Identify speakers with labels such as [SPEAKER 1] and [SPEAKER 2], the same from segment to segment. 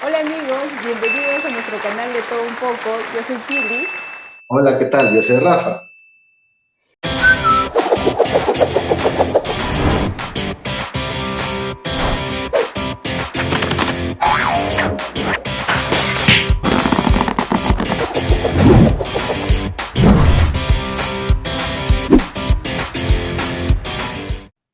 [SPEAKER 1] Hola amigos, bienvenidos a nuestro canal de Todo Un Poco. Yo soy Pili.
[SPEAKER 2] Hola, ¿qué tal? Yo soy Rafa.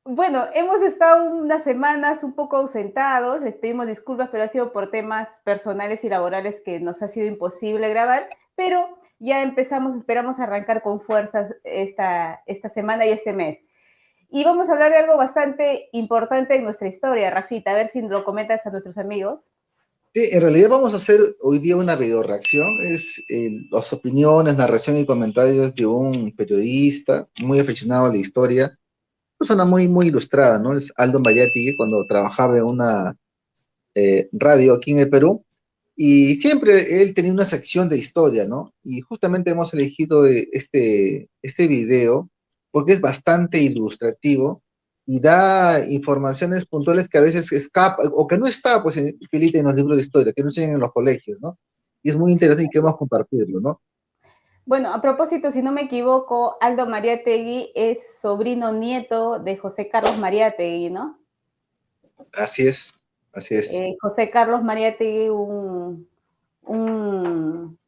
[SPEAKER 1] Bueno, hemos estado unas semanas un poco ausentados, les pedimos disculpas, pero ha sido por temas personales y laborales que nos ha sido imposible grabar, pero ya empezamos, esperamos arrancar con fuerzas esta semana y este mes. Y vamos a hablar de algo bastante importante en nuestra historia, Rafita, a ver si lo comentas a nuestros amigos.
[SPEAKER 2] Sí, en realidad vamos a hacer hoy día una video reacción. Es las opiniones, narración y comentarios de un periodista muy aficionado a la historia, una persona muy ilustrada, ¿no? Es Aldo Mariatti, cuando trabajaba en una radio aquí en el Perú. Y siempre él tenía una sección de historia, ¿no? Y justamente hemos elegido este video porque es bastante ilustrativo y da informaciones puntuales que a veces escapa o que no está, pues, Filita, en los libros de historia, que no enseñan en los colegios, ¿no? Y es muy interesante y queremos compartirlo, ¿no?
[SPEAKER 1] Bueno, a propósito, si no me equivoco, Aldo Mariátegui es sobrino nieto de José Carlos Mariátegui, ¿no?
[SPEAKER 2] Así es, así es.
[SPEAKER 1] José Carlos Mariátegui, un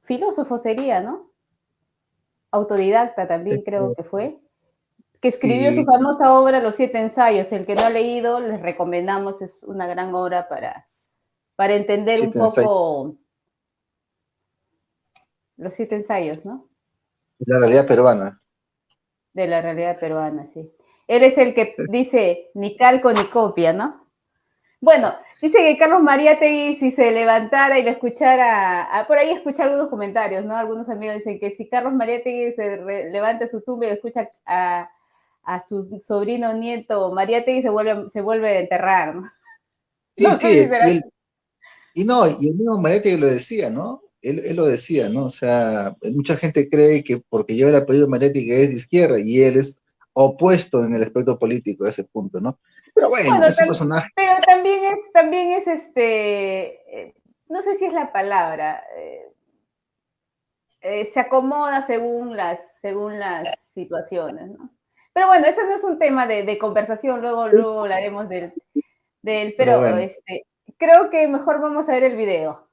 [SPEAKER 1] filósofo sería, ¿no? Autodidacta también creo que fue, que escribió su
[SPEAKER 2] Sí,
[SPEAKER 1] famosa obra Los Siete Ensayos. El que no ha leído, les recomendamos, es una gran obra para entender
[SPEAKER 2] sí,
[SPEAKER 1] un poco los siete ensayos, ¿no?
[SPEAKER 2] la realidad peruana.
[SPEAKER 1] De la realidad peruana, sí. Él es el que dice ni calco ni copia, ¿no? Bueno, dice que Carlos Mariátegui, si se levantara y lo escuchara, por ahí escuché algunos comentarios, ¿no? Algunos amigos dicen que si Carlos Mariátegui levanta su tumba y lo escucha a su sobrino nieto Mariátegui, se vuelve a enterrar, ¿no?
[SPEAKER 2] Sí,
[SPEAKER 1] No sé si
[SPEAKER 2] sí,
[SPEAKER 1] será.
[SPEAKER 2] y no, y el mismo Mariátegui lo decía, ¿no? Él lo decía, ¿no? O sea, mucha gente cree que porque lleva el apellido Mariátegui es de izquierda y él es opuesto en el aspecto político a ese punto, ¿no? Pero bueno,
[SPEAKER 1] Bueno,
[SPEAKER 2] es un personaje.
[SPEAKER 1] pero también es no sé si es la palabra, se acomoda según las situaciones, ¿no? Pero bueno, ese no es un tema de conversación, luego hablaremos
[SPEAKER 2] Pero
[SPEAKER 1] pero
[SPEAKER 2] bueno,
[SPEAKER 1] creo que mejor vamos a ver el video.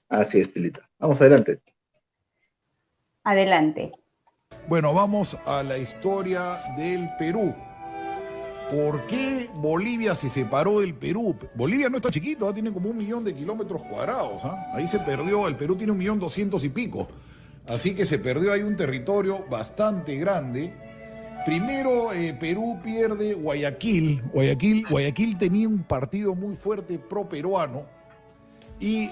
[SPEAKER 2] así es, Pilita. Vamos adelante.
[SPEAKER 1] Adelante.
[SPEAKER 3] Bueno, vamos a la historia del Perú. ¿Por qué Bolivia se separó del Perú? Bolivia no está chiquito, tiene como 1 millón de kilómetros cuadrados. Ahí se perdió, el Perú tiene 1.200.000 y pico. Así que se perdió ahí un territorio bastante grande. Primero, Perú pierde Guayaquil. Guayaquil tenía un partido muy fuerte pro-peruano y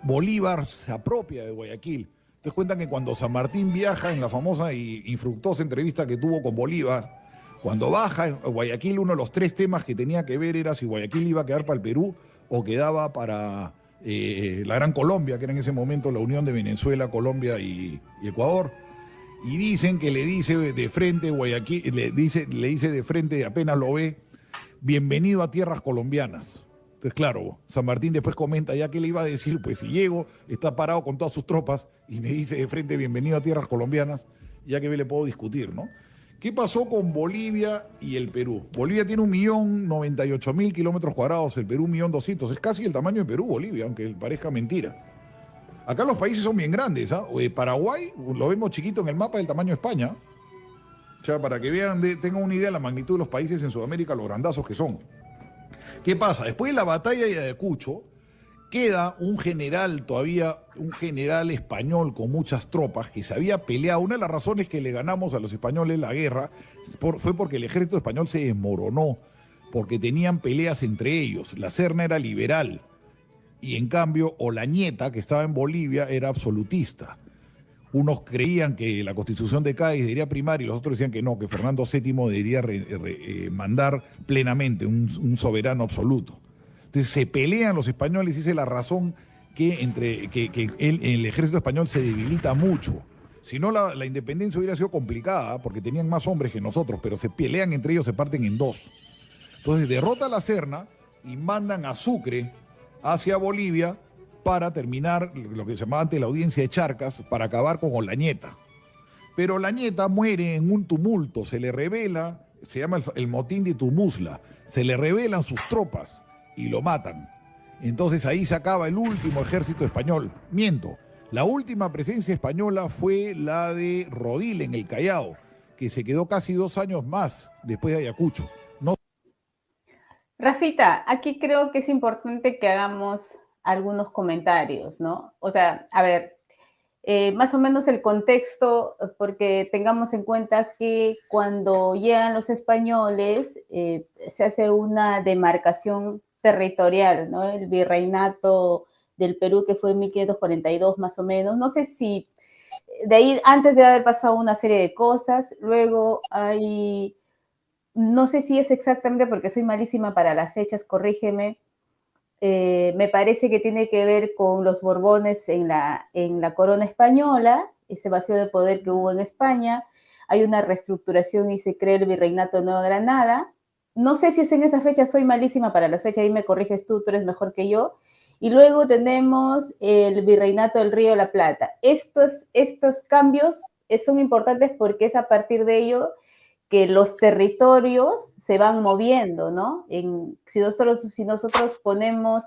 [SPEAKER 3] Bolívar se apropia de Guayaquil. Entonces cuentan que cuando San Martín viaja en la famosa y infructuosa entrevista que tuvo con Bolívar, cuando baja en Guayaquil, uno de los tres temas que tenía que ver era si Guayaquil iba a quedar para el Perú o quedaba para la Gran Colombia, que era en ese momento la unión de Venezuela, Colombia y Ecuador. Y dicen que le dice de frente Guayaquil, le dice de frente, apenas lo ve, bienvenido a tierras colombianas. Entonces, claro, San Martín después comenta ya que le iba a decir, pues si llego, está parado con todas sus tropas y me dice de frente, bienvenido a tierras colombianas, ya que le puedo discutir, ¿no? ¿Qué pasó con Bolivia y el Perú? Bolivia tiene 1.098.000 kilómetros cuadrados, el Perú 1.200.000, es casi el tamaño de Perú, Bolivia, aunque parezca mentira. Acá los países son bien grandes, Paraguay lo vemos chiquito en el mapa del tamaño de España. O sea, para que vean, tengan una idea de la magnitud de los países en Sudamérica, los grandazos que son. ¿Qué pasa? Después de la batalla de Ayacucho, queda un general todavía, un general español con muchas tropas que se había peleado. Una de las razones que le ganamos a los españoles la guerra fue porque el ejército español se desmoronó, porque tenían peleas entre ellos. La Serna era liberal y en cambio Olañeta, que estaba en Bolivia, era absolutista. Unos creían que la constitución de Cádiz debería primar y los otros decían que no, que Fernando VII debería mandar plenamente, un soberano absoluto. Entonces se pelean los españoles y esa es la razón que el ejército español se debilita mucho. Si no, la independencia hubiera sido complicada porque tenían más hombres que nosotros, pero se pelean entre ellos, se parten en dos. Entonces derrota a la Serna y mandan a Sucre hacia Bolivia para terminar lo que se llamaba antes la audiencia de Charcas, para acabar con Olañeta. Pero Olañeta muere en un tumulto, se le revela, se llama el motín de Tumuzla, se le revelan sus tropas y lo matan. Entonces ahí se acaba el último ejército español. Miento, la última presencia española fue la de Rodil en el Callao, que se quedó casi 2 años más después de Ayacucho. No...
[SPEAKER 1] Rafita, aquí creo que es importante que hagamos algunos comentarios, ¿no? O sea, a ver, más o menos el contexto, porque tengamos en cuenta que cuando llegan los españoles se hace una demarcación territorial, ¿no? El virreinato del Perú, que fue en 1542 más o menos. No sé si de ahí, antes de haber pasado una serie de cosas, luego hay, no sé si es exactamente porque soy malísima para las fechas, corrígeme, me parece que tiene que ver con los Borbones en la corona española, ese vacío de poder que hubo en España. Hay una reestructuración y se crea el virreinato de Nueva Granada. No sé si es en esa fecha, soy malísima para las fechas, ahí me corriges tú eres mejor que yo. Y luego tenemos el virreinato del Río de la Plata. Estos cambios son importantes porque es a partir de ello que los territorios se van moviendo, ¿no? Si nosotros ponemos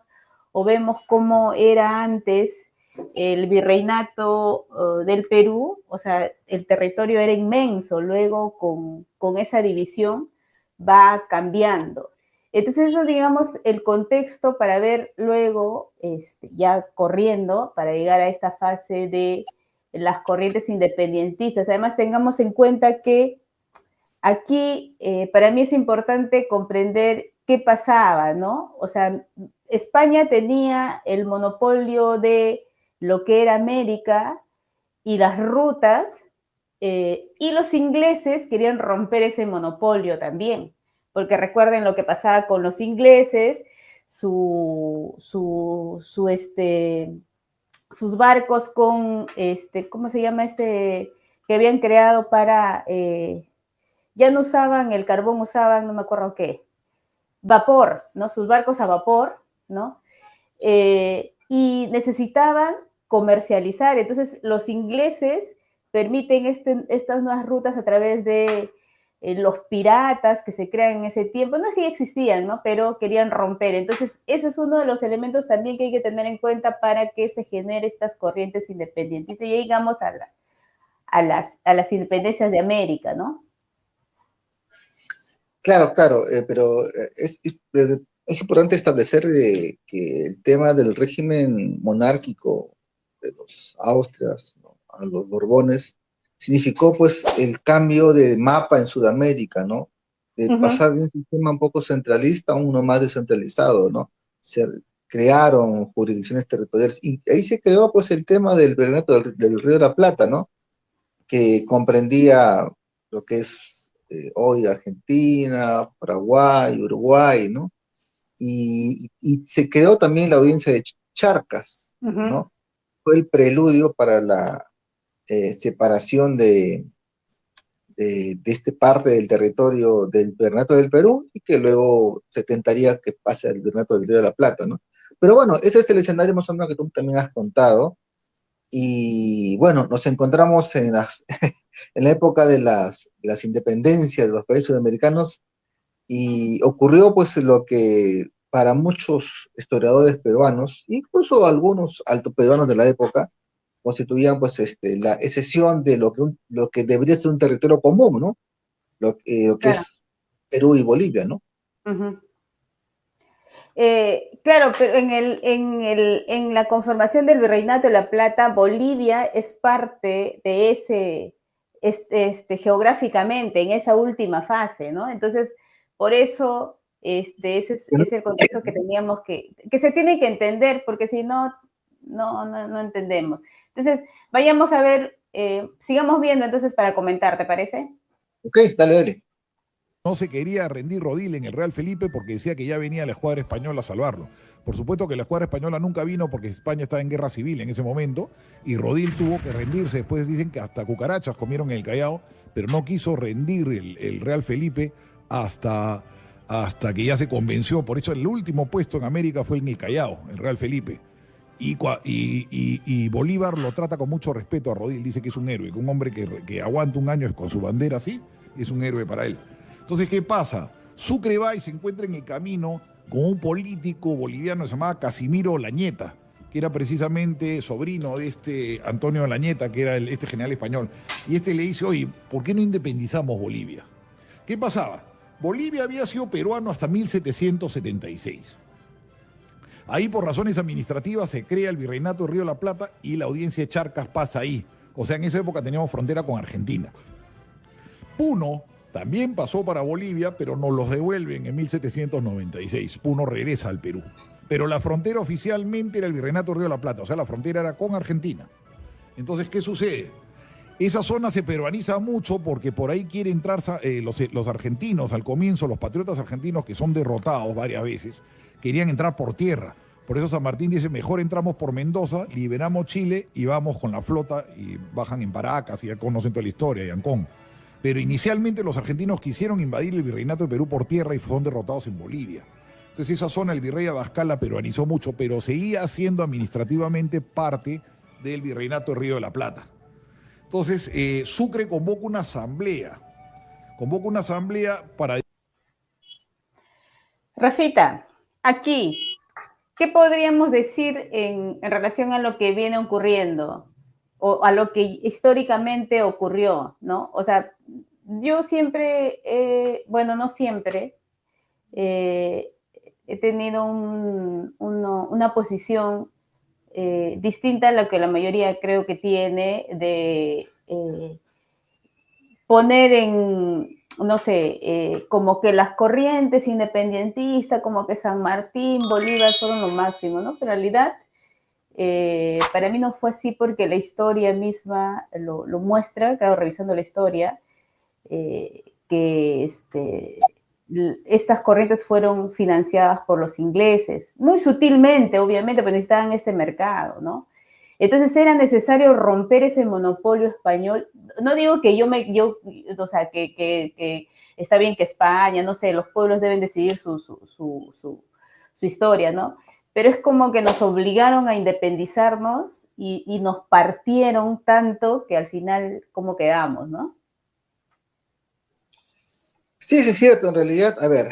[SPEAKER 1] o vemos cómo era antes el virreinato del Perú, o sea, el territorio era inmenso, luego con esa división va cambiando. Entonces eso, digamos, el contexto para ver luego, ya corriendo, para llegar a esta fase de las corrientes independentistas. Además, tengamos en cuenta que aquí para mí es importante comprender qué pasaba, ¿no? O sea, España tenía el monopolio de lo que era América y las rutas, y los ingleses querían romper ese monopolio también, porque recuerden lo que pasaba con los ingleses, sus barcos con, ¿cómo se llama que habían creado para... ya no usaban el carbón, usaban, no me acuerdo qué, vapor, ¿no? Sus barcos a vapor, ¿no? Y necesitaban comercializar. Entonces, los ingleses permiten estas nuevas rutas a través de los piratas que se crean en ese tiempo. No es que ya existían, ¿no? Pero querían romper. Entonces, ese es uno de los elementos también que hay que tener en cuenta para que se generen estas corrientes independientes. Y ya llegamos a las independencias de América, ¿no?
[SPEAKER 2] Claro, claro, pero es importante establecer que el tema del régimen monárquico de los Austrias, ¿no?, a los Borbones significó pues el cambio de mapa en Sudamérica, ¿no? De pasar de un sistema un poco centralista a uno más descentralizado, ¿no? Se crearon jurisdicciones territoriales y ahí se creó pues el tema del virreinato del Río de la Plata, ¿no? Que comprendía lo que es hoy Argentina, Paraguay, Uruguay, ¿no? Y se creó también la audiencia de Charcas, ¿no? Fue el preludio para la separación de esta parte del territorio del Virreinato del Perú y que luego se tentaría que pase al Virreinato del Río de la Plata, ¿no? Pero bueno, ese es el escenario más o menos que tú también has contado. Y bueno, nos encontramos en en la época de las independencias de los países sudamericanos y ocurrió pues lo que para muchos historiadores peruanos, incluso algunos altoperuanos de la época, constituían pues la excesión de lo que debería ser un territorio común, ¿no? Lo que
[SPEAKER 1] Claro.
[SPEAKER 2] es Perú y Bolivia, ¿no?
[SPEAKER 1] Claro, pero en la conformación del Virreinato de la Plata, Bolivia es parte de ese, geográficamente, en esa última fase, ¿no? Entonces, por eso, ese es el contexto que teníamos que se tiene que entender, porque si no, no entendemos. Entonces, vayamos a ver, sigamos viendo entonces para comentar, ¿te parece?
[SPEAKER 2] Ok, dale.
[SPEAKER 3] No se quería rendir Rodil en el Real Felipe porque decía que ya venía la escuadra española a salvarlo. Por supuesto que la escuadra española nunca vino porque España estaba en guerra civil en ese momento y Rodil tuvo que rendirse. Después dicen que hasta cucarachas comieron en el Callao, pero no quiso rendir el Real Felipe hasta hasta que ya se convenció. Por eso el último puesto en América fue en el Callao, el Real Felipe. Y Bolívar lo trata con mucho respeto a Rodil, dice que es un héroe, que un hombre que aguanta un año con su bandera así, es un héroe para él. Entonces, ¿qué pasa? Sucre va y se encuentra en el camino con un político boliviano que se llamaba Casimiro Lañeta, que era precisamente sobrino de este Antonio Lañeta, que era este general español. Y este le dice, oye, ¿por qué no independizamos Bolivia? ¿Qué pasaba? Bolivia había sido peruano hasta 1776. Ahí por razones administrativas se crea el Virreinato de Río de la Plata y la audiencia de Charcas pasa ahí. O sea, en esa época teníamos frontera con Argentina. Puno también pasó para Bolivia, pero nos los devuelven en 1796. Puno regresa al Perú. Pero la frontera oficialmente era el Virreinato de Río de la Plata, o sea, la frontera era con Argentina. Entonces, ¿qué sucede? Esa zona se peruaniza mucho porque por ahí quieren entrar los argentinos al comienzo, los patriotas argentinos que son derrotados varias veces, querían entrar por tierra. Por eso San Martín dice, mejor entramos por Mendoza, liberamos Chile y vamos con la flota y bajan en Paracas y ya conocen toda la historia, y Ancón. Pero inicialmente los argentinos quisieron invadir el Virreinato de Perú por tierra y fueron derrotados en Bolivia. Entonces esa zona el virrey Abascal la peruanizó mucho, pero seguía siendo administrativamente parte del Virreinato de Río de la Plata. Entonces Sucre convoca una asamblea para...
[SPEAKER 1] Rafita, aquí, ¿qué podríamos decir en relación a lo que viene ocurriendo o a lo que históricamente ocurrió, ¿no? O sea, yo siempre, bueno, no siempre, he tenido una posición distinta a lo que la mayoría creo que tiene de poner en, no sé, como que las corrientes independentistas, como que San Martín, Bolívar fueron lo máximo, ¿no? Pero en realidad, para mí no fue así porque la historia misma lo muestra, claro, revisando la historia, que estas corrientes fueron financiadas por los ingleses, muy sutilmente, obviamente, pero necesitaban este mercado, ¿no? Entonces era necesario romper ese monopolio español. No digo que o sea, que está bien que España, no sé, los pueblos deben decidir su historia, ¿no? Pero es como que nos obligaron a independizarnos y nos partieron tanto que al final, ¿cómo quedamos, no?
[SPEAKER 2] Sí, sí, es cierto, en realidad, a ver,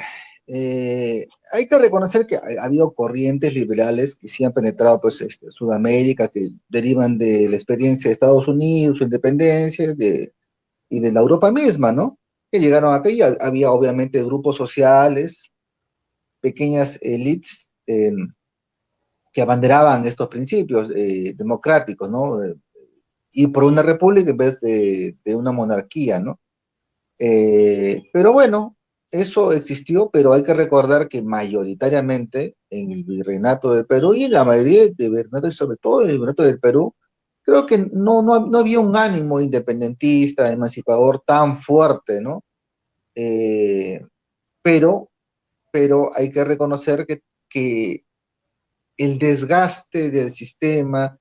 [SPEAKER 2] hay que reconocer que ha habido corrientes liberales que sí han penetrado pues, Sudamérica, que derivan de la experiencia de Estados Unidos, su independencia, y de la Europa misma, ¿no? Que llegaron acá y había obviamente grupos sociales, pequeñas élites que abanderaban estos principios democráticos, ¿no? Y por una república en vez de una monarquía, ¿no? Pero bueno, eso existió, pero hay que recordar que mayoritariamente en el Virreinato del Perú y en la mayoría de virreinatos, y sobre todo en el Virreinato del Perú, creo que no había un ánimo independentista, emancipador tan fuerte, ¿no? Eh, pero, pero hay que reconocer que el desgaste del sistema,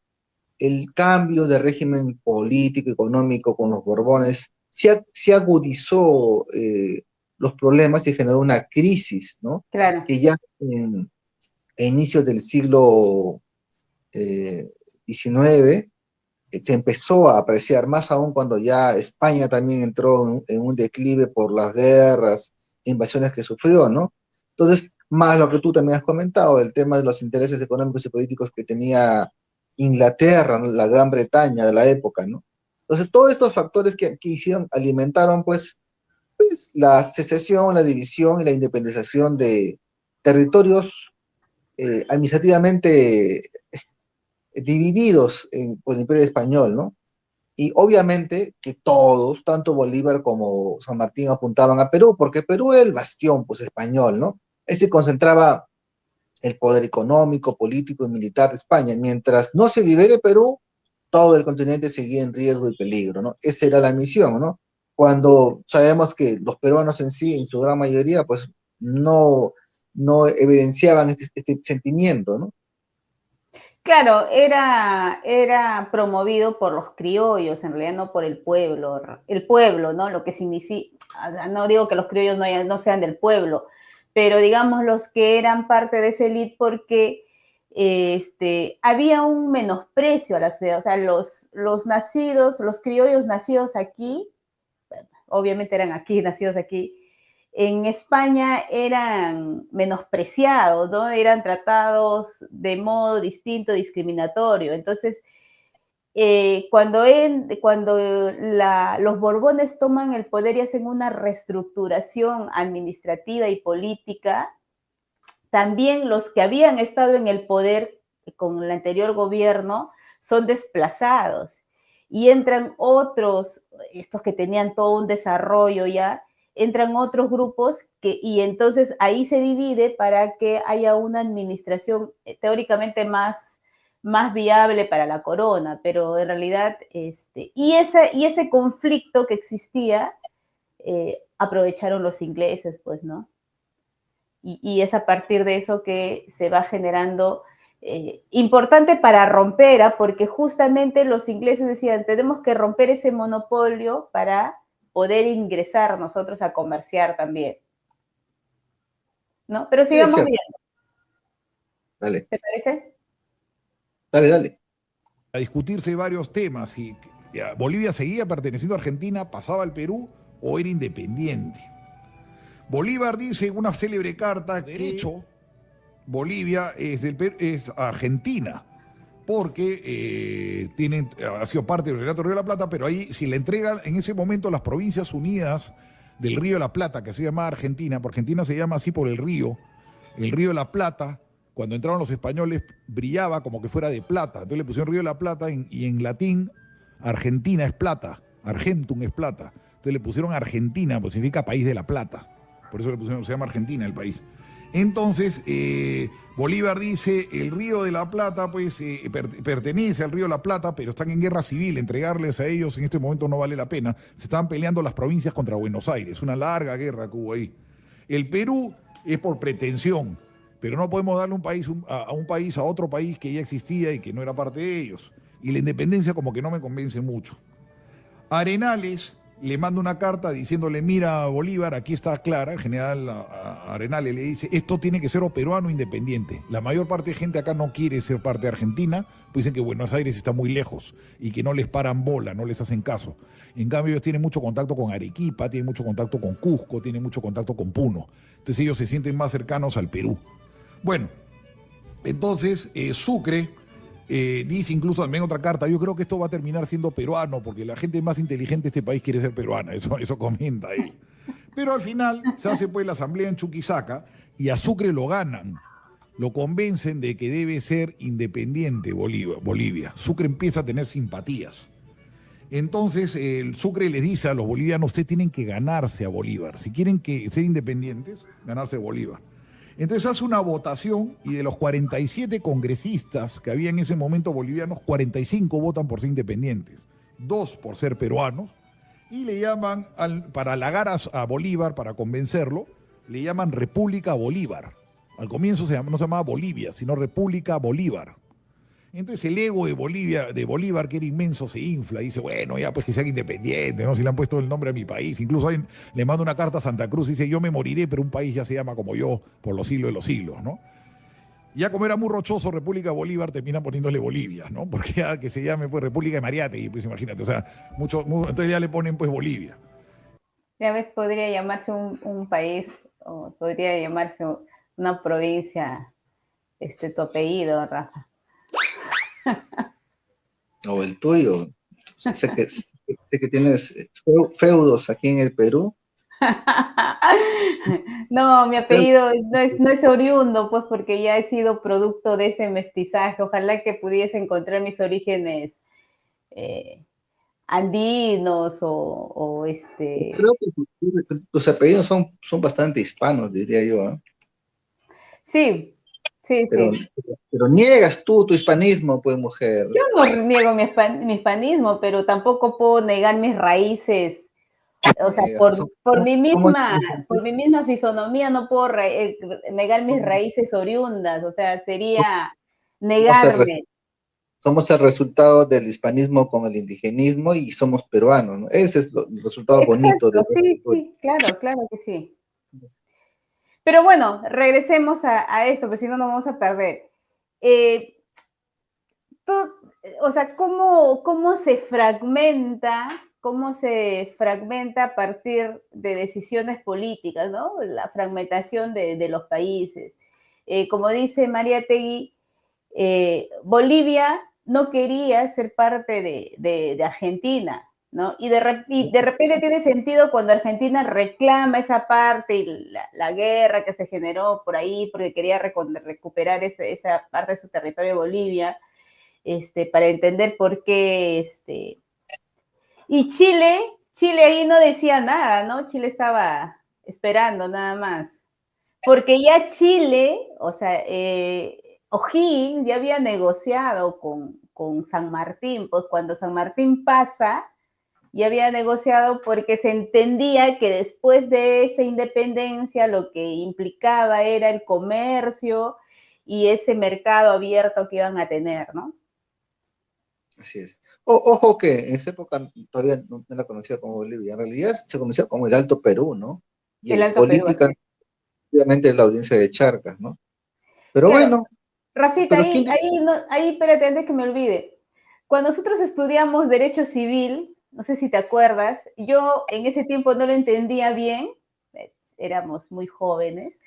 [SPEAKER 2] el cambio de régimen político, económico con los Borbones, se agudizó los problemas y generó una crisis, ¿no?
[SPEAKER 1] Claro.
[SPEAKER 2] Que ya a inicios del siglo XIX se empezó a apreciar, más aún cuando ya España también entró en un declive por las guerras, invasiones que sufrió, ¿no? Entonces, más lo que tú también has comentado, el tema de los intereses económicos y políticos que tenía Inglaterra, ¿no? La Gran Bretaña de la época, ¿no? Entonces, todos estos factores que hicieron, alimentaron, pues, la secesión, la división y la independización de territorios administrativamente divididos por el Imperio Español, ¿no? Y obviamente que todos, tanto Bolívar como San Martín, apuntaban a Perú, porque Perú era el bastión, pues, español, ¿no? Ahí se concentraba el poder económico, político y militar de España. Mientras no se libere Perú, todo el continente seguía en riesgo y peligro, ¿no? Esa era la misión, ¿no? Cuando sabemos que los peruanos en sí, en su gran mayoría, pues no evidenciaban este sentimiento, ¿no?
[SPEAKER 1] Claro, era promovido por los criollos, en realidad no por el pueblo, ¿no? Lo que significa, no digo que los criollos no sean del pueblo, pero digamos los que eran parte de esa élite porque había un menosprecio a la sociedad, o sea, los nacidos, los criollos nacidos aquí, obviamente eran aquí, nacidos aquí, en España eran menospreciados, ¿no? Eran tratados de modo distinto, discriminatorio. Entonces, cuando los Borbones toman el poder y hacen una reestructuración administrativa y política, también los que habían estado en el poder con el anterior gobierno son desplazados y entran otros, estos que tenían todo un desarrollo ya, entran otros grupos y entonces ahí se divide para que haya una administración teóricamente más viable para la corona, pero en realidad, y ese conflicto que existía, aprovecharon los ingleses, pues, ¿no? Y es a partir de eso que se va generando, importante para romper, porque justamente los ingleses decían, tenemos que romper ese monopolio para poder ingresar nosotros a comerciar también, ¿no? Pero sigamos viendo.
[SPEAKER 2] Dale.
[SPEAKER 1] ¿Te parece?
[SPEAKER 2] Dale.
[SPEAKER 3] A discutirse varios temas, y Bolivia seguía perteneciendo a Argentina, pasaba al Perú o era independiente. Bolívar dice en una célebre carta que de hecho Bolivia es Argentina, porque ha sido parte del Relato Río de la Plata, pero ahí si le entregan en ese momento las Provincias Unidas del Río de la Plata, que se llama Argentina, por Argentina se llama así por el río de la Plata, cuando entraron los españoles brillaba como que fuera de plata, entonces le pusieron Río de la Plata y en latín Argentina es plata, Argentum es plata, entonces le pusieron Argentina, pues significa país de la plata, por eso le pusieron, se llama Argentina el país. Entonces, Bolívar dice, el Río de la Plata, pues, pertenece al Río de la Plata, pero están en guerra civil, entregarles a ellos en este momento no vale la pena. Se estaban peleando las provincias contra Buenos Aires, una larga guerra que hubo ahí. El Perú es por pretensión, pero no podemos darle a otro país que ya existía y que no era parte de ellos. Y la independencia como que no me convence mucho. Arenales le manda una carta diciéndole, mira Bolívar, aquí está clara, el general Arenales le dice, esto tiene que ser o peruano o independiente. La mayor parte de gente acá no quiere ser parte de Argentina, pues dicen que Buenos Aires está muy lejos y que no les paran bola, no les hacen caso. En cambio ellos tienen mucho contacto con Arequipa, tienen mucho contacto con Cusco, tienen mucho contacto con Puno. Entonces ellos se sienten más cercanos al Perú. Bueno, entonces Sucre dice incluso también otra carta, yo creo que esto va a terminar siendo peruano, porque la gente más inteligente de este país quiere ser peruana, eso comenta él. Pero al final se hace pues la asamblea en Chuquisaca y a Sucre lo ganan, lo convencen de que debe ser independiente Bolivia. Sucre empieza a tener simpatías. Entonces el Sucre les dice a los bolivianos, ustedes tienen que ganarse a Bolívar, si quieren ser independientes, ganarse a Bolívar. Entonces hace una votación y de los 47 congresistas que había en ese momento bolivianos, 45 votan por ser independientes, 2 por ser peruanos, y le llaman, para halagar a Bolívar, para convencerlo, le llaman República Bolívar. Al comienzo no se llamaba Bolivia, sino República Bolívar. Entonces el ego de Bolívar, que era inmenso, se infla y dice, bueno, ya pues que sean independientes, ¿no? Si le han puesto el nombre a mi país. Incluso le mando una carta a Santa Cruz y dice, yo me moriré, pero un país ya se llama como yo por los siglos de los siglos, ¿no? Ya como era muy rochoso República Bolívar, termina poniéndole Bolivia, ¿no? Porque ya que se llame pues República de Mariátegui, pues imagínate, o sea, entonces ya le ponen pues Bolivia.
[SPEAKER 1] Ya ves, podría llamarse un país, o podría llamarse una provincia, tu apellido, Rafa.
[SPEAKER 2] O el tuyo. Sé que tienes feudos aquí en el Perú.
[SPEAKER 1] No, mi apellido no es oriundo, pues porque ya he sido producto de ese mestizaje. Ojalá que pudiese encontrar mis orígenes andinos o
[SPEAKER 2] Creo que tus apellidos son bastante hispanos, diría yo, ¿eh?
[SPEAKER 1] Sí.
[SPEAKER 2] Pero niegas tú tu hispanismo, pues, mujer.
[SPEAKER 1] Yo no niego mi hispanismo, pero tampoco puedo negar mis raíces. O sea, por mi misma fisonomía no puedo negar mis raíces oriundas. O sea, sería negarme.
[SPEAKER 2] Somos el resultado del hispanismo con el indigenismo y somos peruanos, ¿no? Ese es el resultado bonito.
[SPEAKER 1] Sí, claro que sí. Pero bueno, regresemos a esto, porque si no nos vamos a perder. O sea, ¿cómo se fragmenta a partir de decisiones políticas, ¿no? La fragmentación de los países. Como dice Mariátegui, Bolivia no quería ser parte de Argentina, ¿no? Y de repente tiene sentido cuando Argentina reclama esa parte y la guerra que se generó por ahí porque quería recuperar esa parte de su territorio de Bolivia, para entender por qué. Y Chile ahí no decía nada, ¿no? Chile estaba esperando nada más. Porque ya Chile, o sea, O'Higgins ya había negociado con San Martín, pues cuando San Martín pasa, ya había negociado porque se entendía que después de esa independencia lo que implicaba era el comercio y ese mercado abierto que iban a tener, ¿no?
[SPEAKER 2] Así es. Ojo que en esa época todavía no la conocía como Bolivia, en realidad se conocía como el Alto Perú, ¿no? Y
[SPEAKER 1] El
[SPEAKER 2] en
[SPEAKER 1] Alto Perú,
[SPEAKER 2] política,
[SPEAKER 1] así.
[SPEAKER 2] obviamente, la audiencia de Charcas, ¿no? Pero
[SPEAKER 1] Claro,
[SPEAKER 2] bueno,
[SPEAKER 1] Rafita,
[SPEAKER 2] pero ¿quién?
[SPEAKER 1] ahí, espérate, antes que me olvide. Cuando nosotros estudiamos Derecho Civil, no sé si te acuerdas, yo en ese tiempo no lo entendía bien, éramos muy jóvenes,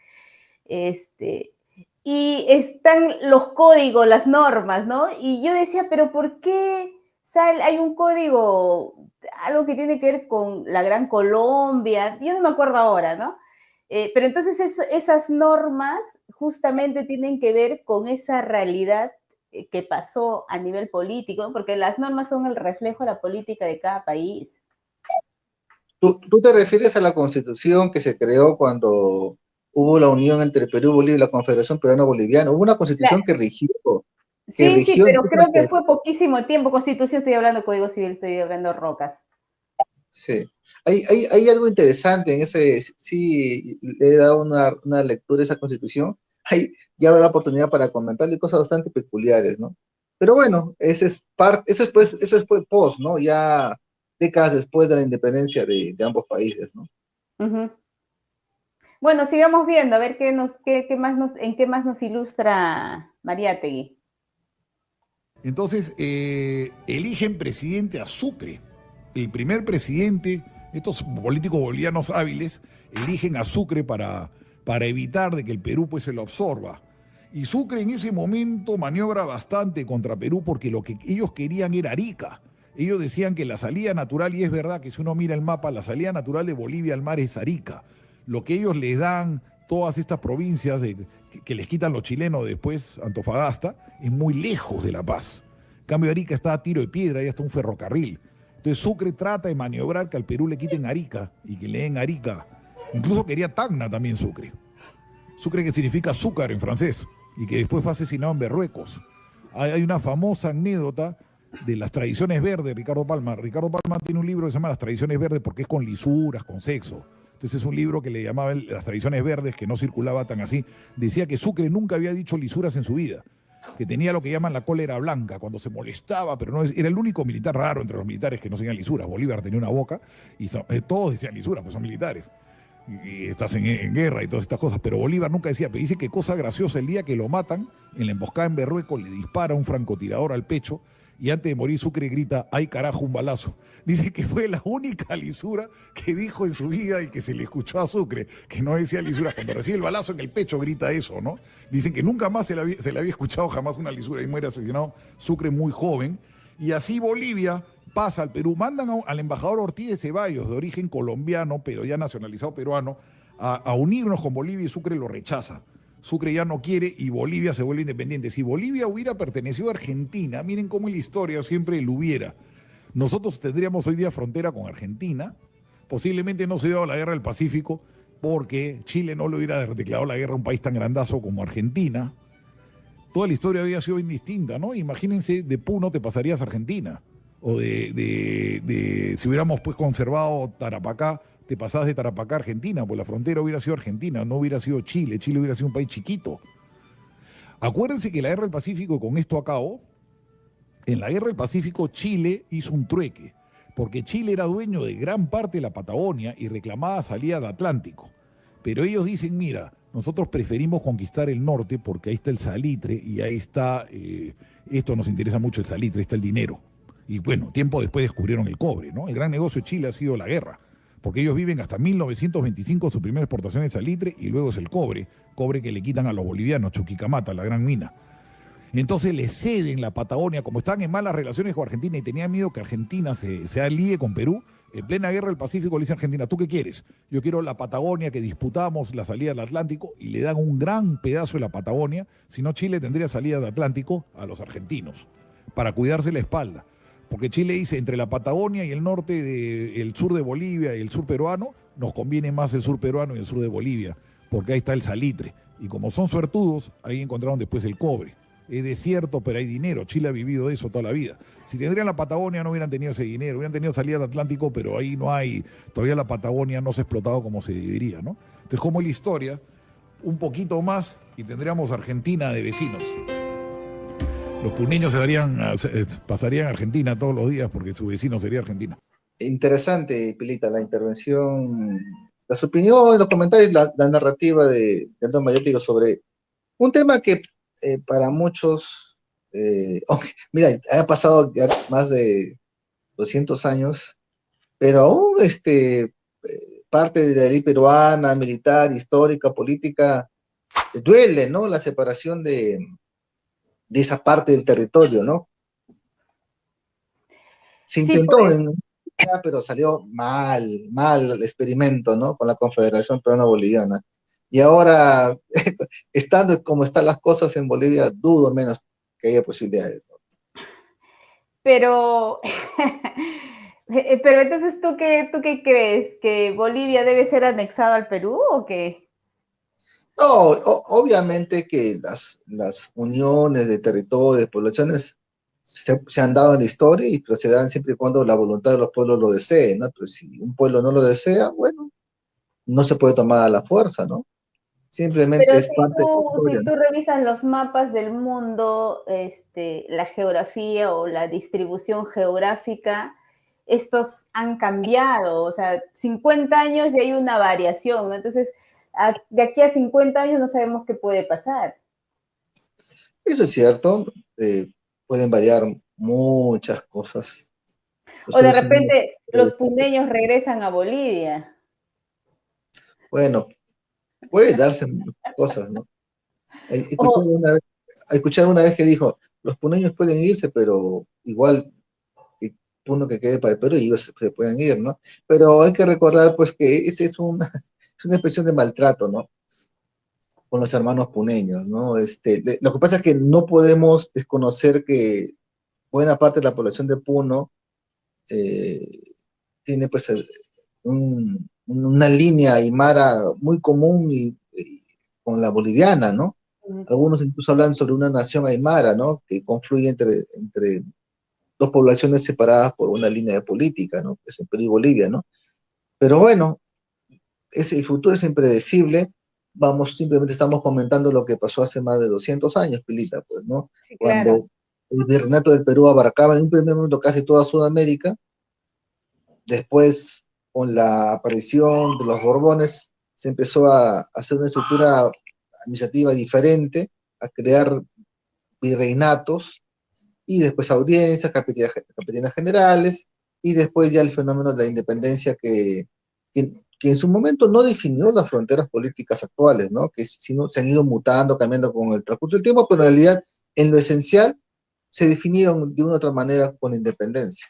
[SPEAKER 1] y están los códigos, las normas, ¿no? Y yo decía, pero ¿por qué hay un código, algo que tiene que ver con la Gran Colombia? Yo no me acuerdo ahora, ¿no? Pero entonces esas normas justamente tienen que ver con esa realidad que pasó a nivel político, ¿no? Porque las normas son el reflejo de la política de cada país.
[SPEAKER 2] ¿Tú te refieres a la constitución que se creó cuando hubo la unión entre Perú, Bolivia y la Confederación Peruano-Boliviana? Hubo una constitución que
[SPEAKER 1] Sí,
[SPEAKER 2] rigió
[SPEAKER 1] pero creo que
[SPEAKER 2] entonces.
[SPEAKER 1] fue poquísimo tiempo. Constitución, estoy hablando de Código Civil, estoy hablando de rocas.
[SPEAKER 2] Sí. Hay algo interesante en ese, sí, le he dado una lectura a esa constitución. Ya habrá la oportunidad para comentarle cosas bastante peculiares, ¿no? Pero bueno, ese es parte, eso fue post, ¿no? Ya décadas después de la independencia de ambos países, ¿no?
[SPEAKER 1] Uh-huh. Bueno, sigamos viendo, a ver en qué más nos ilustra Mariátegui.
[SPEAKER 3] Entonces, eligen presidente a Sucre. El primer presidente, estos políticos bolivianos hábiles, eligen a Sucre para evitar de que el Perú pues se lo absorba. Y Sucre en ese momento maniobra bastante contra Perú porque lo que ellos querían era Arica. Ellos decían que la salida natural, y es verdad que si uno mira el mapa, la salida natural de Bolivia al mar es Arica. Lo que ellos les dan, todas estas provincias que les quitan los chilenos después, Antofagasta, es muy lejos de La Paz. En cambio, Arica está a tiro de piedra y hasta un ferrocarril. Entonces Sucre trata de maniobrar que al Perú le quiten Arica y que le den Arica. Incluso quería Tacna también Sucre. Sucre que significa azúcar en francés y que después fue asesinado en Berruecos. Hay una famosa anécdota de las tradiciones verdes, Ricardo Palma. Ricardo Palma tiene un libro que se llama Las tradiciones verdes porque es con lisuras, con sexo. Entonces es un libro que le llamaba Las tradiciones verdes, que no circulaba tan así. Decía que Sucre nunca había dicho lisuras en su vida, que tenía lo que llaman la cólera blanca, cuando se molestaba, pero no era el único militar raro entre los militares que no tenían lisuras. Bolívar tenía una boca y todos decían lisuras, pues son militares. Y estás en guerra y todas estas cosas, pero Bolívar nunca decía, pero dice que cosa graciosa, el día que lo matan, en la emboscada en Berruecos, le dispara un francotirador al pecho y antes de morir Sucre grita, ¡ay carajo, un balazo! Dice que fue la única lisura que dijo en su vida y que se le escuchó a Sucre, que no decía lisura. Cuando recibe el balazo en el pecho grita eso, ¿no? Dicen que nunca más se le había escuchado jamás una lisura y muere asesinado Sucre muy joven. Y así Bolivia pasa al Perú, mandan al embajador Ortiz de Ceballos, de origen colombiano, pero ya nacionalizado peruano, a unirnos con Bolivia y Sucre lo rechaza. Sucre ya no quiere y Bolivia se vuelve independiente. Si Bolivia hubiera pertenecido a Argentina, miren cómo en la historia siempre lo hubiera. Nosotros tendríamos hoy día frontera con Argentina, posiblemente no se dio la guerra del Pacífico porque Chile no le hubiera declarado la guerra a un país tan grandazo como Argentina. Toda la historia había sido bien distinta, ¿no? Imagínense, de Puno te pasarías a Argentina, o si hubiéramos pues conservado Tarapacá, te pasabas de Tarapacá a Argentina, pues la frontera hubiera sido Argentina, no hubiera sido Chile, Chile hubiera sido un país chiquito. Acuérdense que la guerra del Pacífico, con esto acabó, en la guerra del Pacífico Chile hizo un trueque, porque Chile era dueño de gran parte de la Patagonia y reclamaba salida al Atlántico. Pero ellos dicen, mira, Nosotros preferimos conquistar el norte porque ahí está el salitre y ahí está, esto nos interesa mucho el salitre, ahí está el dinero. Y bueno, tiempo después descubrieron el cobre, ¿no? El gran negocio de Chile ha sido la guerra, porque ellos viven hasta 1925 su primera exportación de salitre y luego es el cobre, cobre que le quitan a los bolivianos, Chuquicamata, la gran mina. Entonces le ceden la Patagonia, como están en malas relaciones con Argentina y tenían miedo que Argentina se alíe con Perú, en plena guerra del Pacífico le dice a Argentina, ¿tú qué quieres? Yo quiero la Patagonia, que disputamos la salida del Atlántico, y le dan un gran pedazo de la Patagonia, si no Chile tendría salida del Atlántico a los argentinos, para cuidarse la espalda. Porque Chile dice, entre la Patagonia y el norte, el sur de Bolivia y el sur peruano, nos conviene más el sur peruano y el sur de Bolivia, porque ahí está el salitre. Y como son suertudos, ahí encontraron después el cobre. Es desierto, pero hay dinero. Chile ha vivido de eso toda la vida. Si tendrían la Patagonia no hubieran tenido ese dinero, hubieran tenido salida del Atlántico, pero ahí no hay, todavía la Patagonia no se ha explotado como se debería, ¿no? Entonces, como la historia, un poquito más y tendríamos Argentina de vecinos. Los puneños pasarían a Argentina todos los días porque su vecino sería Argentina.
[SPEAKER 2] Interesante, Pilita, la intervención, las opiniones, los comentarios, la narrativa de Antonio Mariátegui sobre un tema que para muchos, mira, ha pasado ya más de 200 años, pero aún parte de la ley peruana, militar, histórica, política, duele, ¿no? La separación de esa parte del territorio, ¿no? Se
[SPEAKER 1] Sí,
[SPEAKER 2] intentó,
[SPEAKER 1] pues.
[SPEAKER 2] pero salió mal el experimento, ¿no? Con la Confederación Peruana-Boliviana. Y ahora, estando como están las cosas en Bolivia, dudo menos que haya posibilidades, ¿no?
[SPEAKER 1] Pero, pero entonces, ¿tú qué crees? ¿Que Bolivia debe ser anexado al Perú o qué?
[SPEAKER 2] No, obviamente que las uniones de territorios, de poblaciones, se han dado en la historia y se dan siempre y cuando la voluntad de los pueblos lo desee, ¿no? Pero si un pueblo no lo desea, bueno, no se puede tomar a la fuerza, ¿no? Simplemente
[SPEAKER 1] Pero
[SPEAKER 2] es parte de la historia,
[SPEAKER 1] si
[SPEAKER 2] ¿no?
[SPEAKER 1] tú revisas los mapas del mundo, la geografía o la distribución geográfica, estos han cambiado, o sea, 50 años y hay una variación, ¿no? Entonces, de aquí a 50 años no sabemos qué puede pasar.
[SPEAKER 2] Eso es cierto, pueden variar muchas cosas. Los
[SPEAKER 1] O de
[SPEAKER 2] seres humanos,
[SPEAKER 1] repente los puneños regresan a Bolivia.
[SPEAKER 2] bueno, puede darse muchas cosas, ¿no? Escuché
[SPEAKER 1] O,
[SPEAKER 2] una vez, escuché una vez que dijo, los puneños pueden irse, pero igual que uno que quede para el Perú y ellos se pueden ir, ¿no? Pero hay que recordar, pues, que ese es es una expresión de maltrato, ¿no? Con los hermanos puneños, ¿no? Lo que pasa es que no podemos desconocer que buena parte de la población de Puno eh, tiene, pues, una línea aymara muy común y con la boliviana, ¿no? Algunos incluso hablan sobre una nación aymara, ¿no? Que confluye entre dos poblaciones separadas por una línea de política, ¿no? Que es en Perú y Bolivia, ¿no? Pero bueno, el futuro es impredecible. Vamos, simplemente estamos comentando lo que pasó hace más de 200 años, Pilita, pues, ¿no?
[SPEAKER 1] sí, claro.
[SPEAKER 2] Cuando el virreinato del Perú abarcaba en un primer momento casi toda Sudamérica, después, con la aparición de los Borbones, se empezó a hacer una estructura administrativa diferente, a crear virreinatos, y después audiencias, capitanías generales, y después ya el fenómeno de la independencia que en su momento no definió las fronteras políticas actuales, ¿no? Que sino se han ido mutando, cambiando con el transcurso del tiempo, pero en realidad, en lo esencial, se definieron de una u otra manera con la independencia.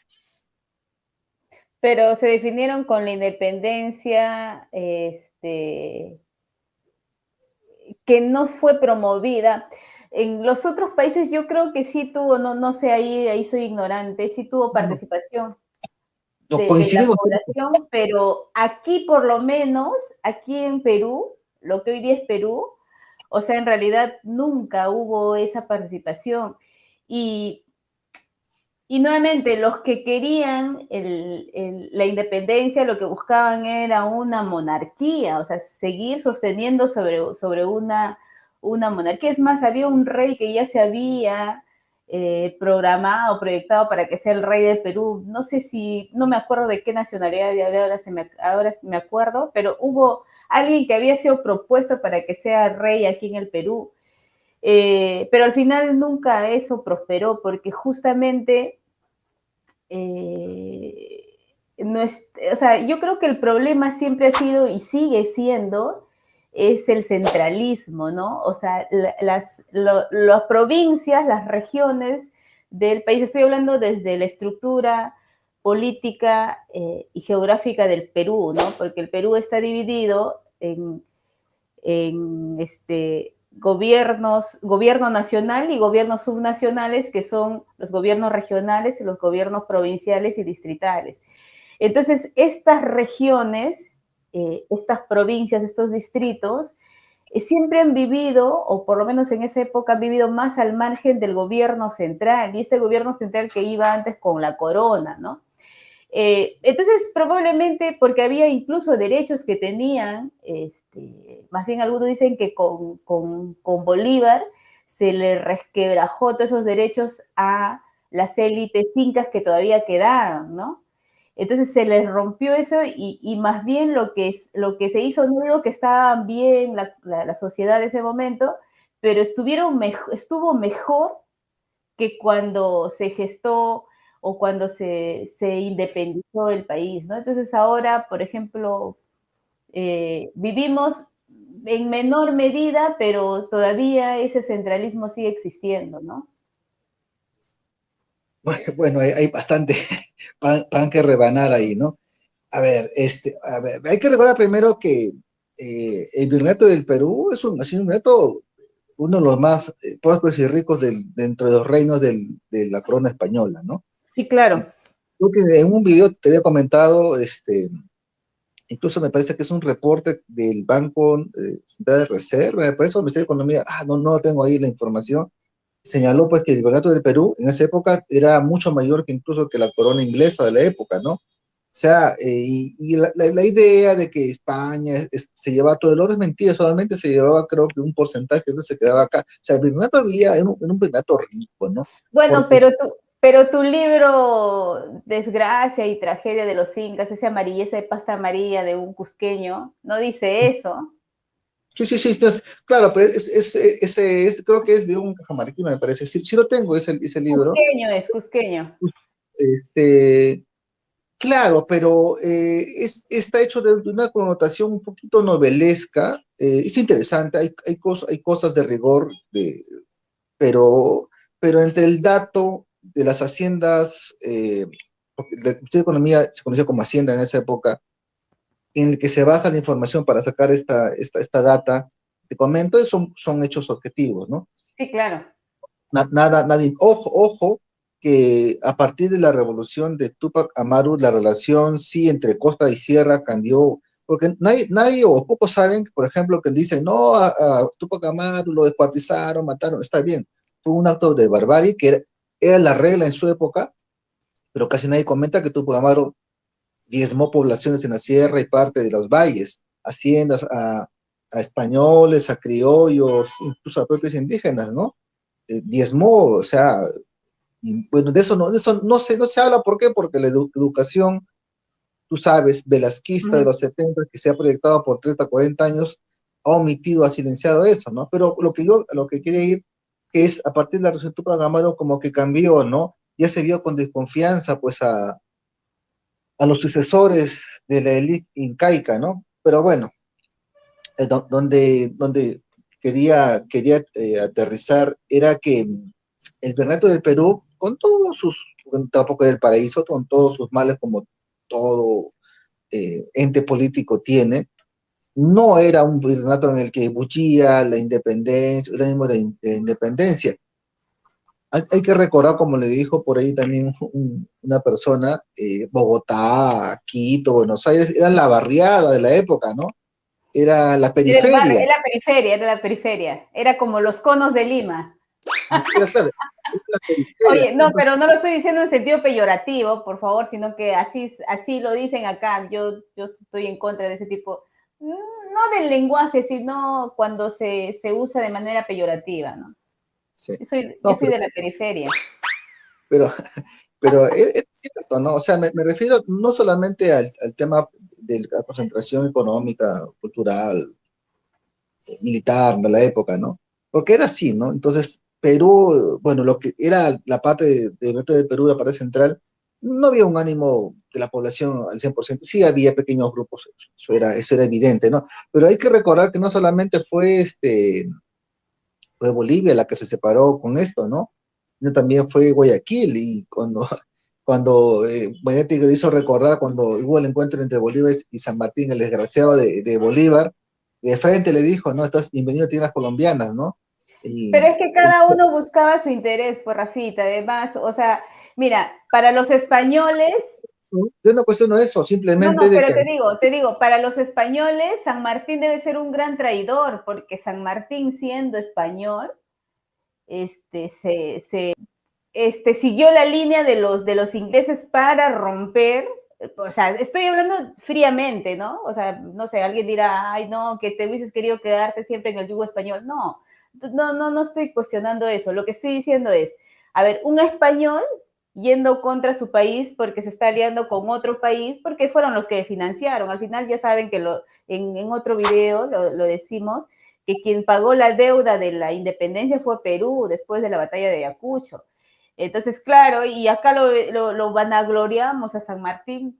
[SPEAKER 1] Pero se definieron con la independencia, que no fue promovida. En los otros países yo creo que sí tuvo, no sé, ahí soy ignorante, sí tuvo
[SPEAKER 2] No,
[SPEAKER 1] participación
[SPEAKER 2] no
[SPEAKER 1] de la
[SPEAKER 2] coincidimos.
[SPEAKER 1] población, pero aquí por lo menos, aquí en Perú, lo que hoy día es Perú, o sea, en realidad nunca hubo esa participación. Y Y nuevamente, los que querían la independencia, lo que buscaban era una monarquía, o sea, seguir sosteniendo sobre una monarquía. Es más, había un rey que ya se había programado, proyectado para que sea el rey del Perú. No sé si, no me acuerdo de qué nacionalidad, ahora me acuerdo, pero alguien que había sido propuesto para que sea rey aquí en el Perú. Pero al final nunca eso prosperó, porque justamente no es, o sea, yo creo que el problema siempre ha sido y sigue siendo es el centralismo, ¿no? O sea, las provincias, las regiones del país, estoy hablando desde la estructura política y geográfica del Perú, ¿no? Porque el Perú está dividido en gobierno nacional y gobiernos subnacionales, que son los gobiernos regionales y los gobiernos provinciales y distritales. Entonces, estas regiones, estas provincias, estos distritos, siempre han vivido, o por lo menos en esa época, han vivido más al margen del gobierno central, y este gobierno central que iba antes con la corona, ¿no? Entonces, probablemente porque había incluso derechos que tenían, más bien algunos dicen que con Bolívar se le resquebrajó todos esos derechos a las élites incas que todavía quedaron, ¿no? Entonces se les rompió eso y más bien lo que se hizo, no digo que estaban bien la sociedad de ese momento, pero estuvo mejor que cuando se gestó o cuando se independizó el país, ¿no? Entonces ahora, por ejemplo, vivimos en menor medida, pero todavía ese centralismo sigue existiendo, ¿no?
[SPEAKER 2] Bueno, hay bastante pan que rebanar ahí, ¿no? A ver, hay que recordar primero que el virreinato del Perú ha sido un virreinato uno de los más prósperos y ricos dentro de los reinos de la corona española, ¿no?
[SPEAKER 1] Sí, claro.
[SPEAKER 2] Creo que en un video te había comentado, incluso me parece que es un reporte del Banco Central de Reserva, me parece, o Ministerio de Economía, no tengo ahí la información, señaló pues que el virreinato del Perú en esa época era mucho mayor que incluso que la corona inglesa de la época, ¿no? O sea, y la idea de que España se llevaba todo el oro es mentira, solamente se llevaba creo que un porcentaje, entonces se quedaba acá. O sea, el virreinato había, era un virreinato rico, ¿no?
[SPEAKER 1] Bueno,
[SPEAKER 2] Porque
[SPEAKER 1] pero tu libro Desgracia y Tragedia de los Incas, esa amarilleza de pasta amarilla de un cusqueño, no dice eso.
[SPEAKER 2] sí, claro, pero creo que es de un cajamarquino, me parece. Sí lo tengo, ese libro.
[SPEAKER 1] Cusqueño.
[SPEAKER 2] Este, claro, pero está hecho de una connotación un poquito novelesca. Es interesante, hay cosas de rigor, pero, pero entre el dato de las haciendas, porque la Ministerio de Economía se conocía como Hacienda en esa época, en el que se basa la información para sacar esta data, te comento, son hechos objetivos, ¿no?
[SPEAKER 1] Sí, claro.
[SPEAKER 2] Ojo, que a partir de la revolución de Túpac Amaru, la relación sí entre costa y sierra cambió, porque nadie o pocos saben, por ejemplo, que dicen, no, a Túpac Amaru lo descuartizaron, mataron, está bien, fue un acto de barbarie que era la regla en su época, pero casi nadie comenta que Túpac Amaru diezmó poblaciones en la sierra y parte de los valles, haciendas a españoles, a criollos, incluso a propios indígenas, ¿no? Diezmó, o sea, y bueno, de eso no se habla, ¿por qué? Porque la educación, tú sabes, velasquista de los 70, que se ha proyectado por 30, 40 años, ha omitido, ha silenciado eso, ¿no? Pero lo que quiere ir, que es a partir de la Revolución Túpac Amaru, como que cambió, ¿no? Ya se vio con desconfianza, pues, a los sucesores de la élite incaica, ¿no? Pero bueno, donde quería aterrizar era que el virreinato del Perú, tampoco del paraíso, con todos sus males como todo ente político tiene, no era un virreinato en el que bullía la independencia, el ánimo de independencia. Hay que recordar, como le dijo por ahí también una persona, Bogotá, Quito, Buenos Aires, eran la barriada de la época, ¿no? Era la periferia.
[SPEAKER 1] Era la periferia. Era como los conos de Lima.
[SPEAKER 2] Claro, era la periferia.
[SPEAKER 1] Oye, no, pero no lo estoy diciendo en sentido peyorativo, por favor, sino que así lo dicen acá. Yo estoy en contra de ese tipo, no del lenguaje, sino cuando se usa de manera peyorativa, ¿no?
[SPEAKER 2] Sí.
[SPEAKER 1] Yo soy de la periferia.
[SPEAKER 2] Pero es cierto, ¿no? O sea, me refiero no solamente al tema de la concentración económica, cultural, militar de la época, ¿no? Porque era así, ¿no? Entonces, Perú, bueno, lo que era la parte de norte del Perú, la parte central, no había un ánimo de la población al 100%, sí había pequeños grupos, eso era evidente, ¿no? Pero hay que recordar que no solamente fue Bolivia la que se separó con esto, ¿no? Sino también fue Guayaquil, y cuando Benetti le hizo recordar cuando hubo el encuentro entre Bolívar y San Martín, el desgraciado de Bolívar, de frente le dijo, no, estás bienvenido a tierras colombianas, ¿no?
[SPEAKER 1] Pero es
[SPEAKER 2] Y
[SPEAKER 1] que cada uno buscaba su interés, pues Rafita, además, o sea, mira, para los españoles,
[SPEAKER 2] yo no cuestiono eso,
[SPEAKER 1] no,
[SPEAKER 2] simplemente
[SPEAKER 1] no,
[SPEAKER 2] de
[SPEAKER 1] pero
[SPEAKER 2] que
[SPEAKER 1] te digo, para los españoles, San Martín debe ser un gran traidor, porque San Martín, siendo español, siguió la línea de los ingleses para romper, o sea, estoy hablando fríamente, ¿no? O sea, no sé, alguien dirá, ay, no, que te hubieses querido quedarte siempre en el yugo español. No, no estoy cuestionando eso. Lo que estoy diciendo es, a ver, un español yendo contra su país porque se está aliando con otro país, porque fueron los que financiaron. Al final ya saben que en otro video lo decimos, que quien pagó la deuda de la independencia fue Perú después de la batalla de Ayacucho. Entonces, claro, y acá lo vanagloriamos a San Martín.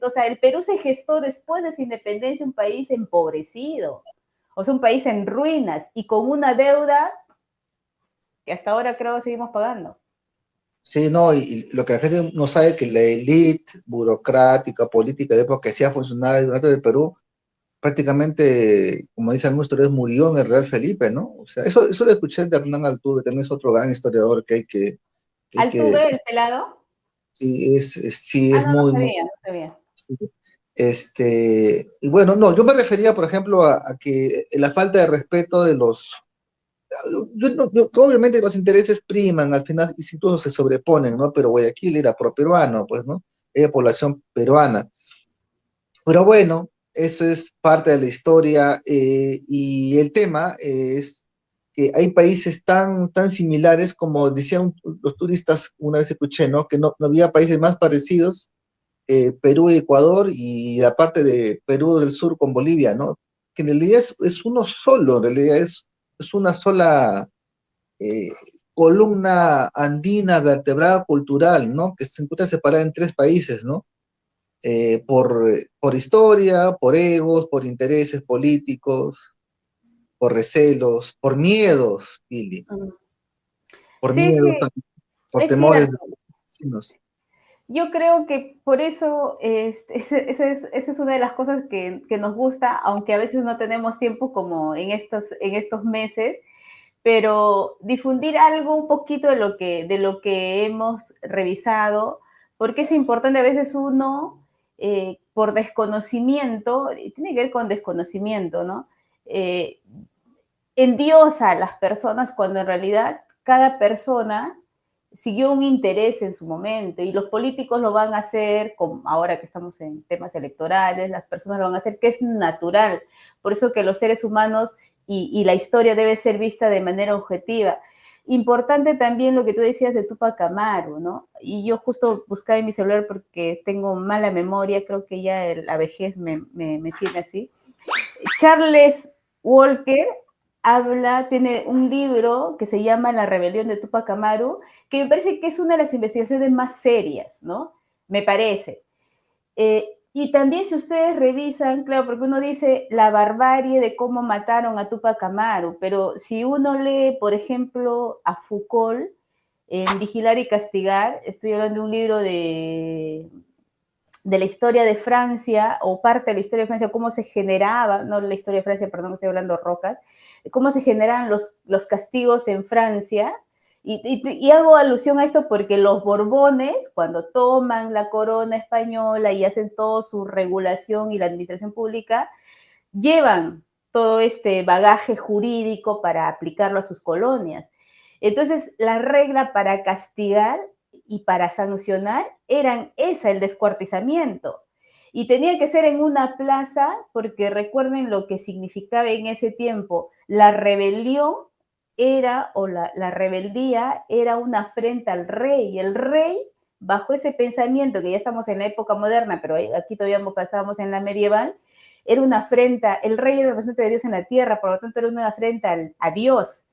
[SPEAKER 1] O sea, el Perú se gestó después de su independencia un país empobrecido, o sea, un país en ruinas y con una deuda que hasta ahora creo seguimos pagando.
[SPEAKER 2] sí, no, y lo que la gente no sabe que la élite burocrática, política de época que hacía funcionar el Reino del Perú, prácticamente, como dicen algunos historiadores, murió en el Real Felipe, ¿no? O sea, eso lo escuché de Hernán Altuve, también es otro gran historiador hay que
[SPEAKER 1] ¿Altuve, el pelado?
[SPEAKER 2] sí, sí,
[SPEAKER 1] Ah,
[SPEAKER 2] es
[SPEAKER 1] no, no
[SPEAKER 2] muy, muy,
[SPEAKER 1] sabía, no sabía.
[SPEAKER 2] sí. Y bueno, no, yo me refería, por ejemplo, a que la falta de respeto de obviamente los intereses priman, al final incluso se sobreponen, ¿no? Pero Guayaquil era pro-peruano, pues, ¿no? Era población peruana. Pero bueno, eso es parte de la historia, y el tema es que hay países tan similares como decían los turistas, una vez escuché, ¿no? Que no había países más parecidos, Perú y Ecuador, y la parte de Perú del sur con Bolivia, ¿no? Que en realidad es uno solo, en realidad es una sola eh, columna andina vertebrada cultural, ¿no? Que se encuentra separada en tres países, ¿no? Por historia, por egos, por intereses políticos, por recelos, por miedos, Billy, por
[SPEAKER 1] Sí,
[SPEAKER 2] miedos,
[SPEAKER 1] sí,
[SPEAKER 2] por
[SPEAKER 1] es
[SPEAKER 2] temores
[SPEAKER 1] cierto.
[SPEAKER 2] de los vecinos.
[SPEAKER 1] Yo creo que por eso esa es una de las cosas que nos gusta, aunque a veces no tenemos tiempo como en estos meses, pero difundir algo un poquito de lo que hemos revisado, porque es importante a veces uno, por desconocimiento, y tiene que ver con desconocimiento, ¿no? Eh, endiosa a las personas cuando en realidad cada persona siguió un interés en su momento y los políticos lo van a hacer, como ahora que estamos en temas electorales, las personas lo van a hacer, que es natural. Por eso que los seres humanos y la historia debe ser vista de manera objetiva. Importante también lo que tú decías de Tupac Amaru, ¿no? Y yo justo buscaba en mi celular porque tengo mala memoria, creo que ya la vejez me tiene así. Charles Walker tiene un libro que se llama La rebelión de Tupac Amaru, que me parece que es una de las investigaciones más serias, ¿no? Me parece. Y también si ustedes revisan, claro, porque uno dice la barbarie de cómo mataron a Tupac Amaru, pero si uno lee, por ejemplo, a Foucault en Vigilar y Castigar, estoy hablando de un libro de la historia de Francia, o parte de la historia de Francia, cómo se generaba, no la historia de Francia, perdón, estoy hablando de Rocas, cómo se generan los castigos en Francia, y hago alusión a esto porque los Borbones, cuando toman la corona española y hacen toda su regulación y la administración pública, llevan todo este bagaje jurídico para aplicarlo a sus colonias. Entonces, la regla para castigar y para sancionar eran el descuartizamiento. Y tenía que ser en una plaza, porque recuerden lo que significaba en ese tiempo. La rebelión era, o la rebeldía era una afrenta al rey. El rey bajo ese pensamiento que ya estamos en la época moderna, pero aquí todavía estábamos en la medieval, era una afrenta, el rey era el representante de Dios en la tierra, por lo tanto era una afrenta a Dios.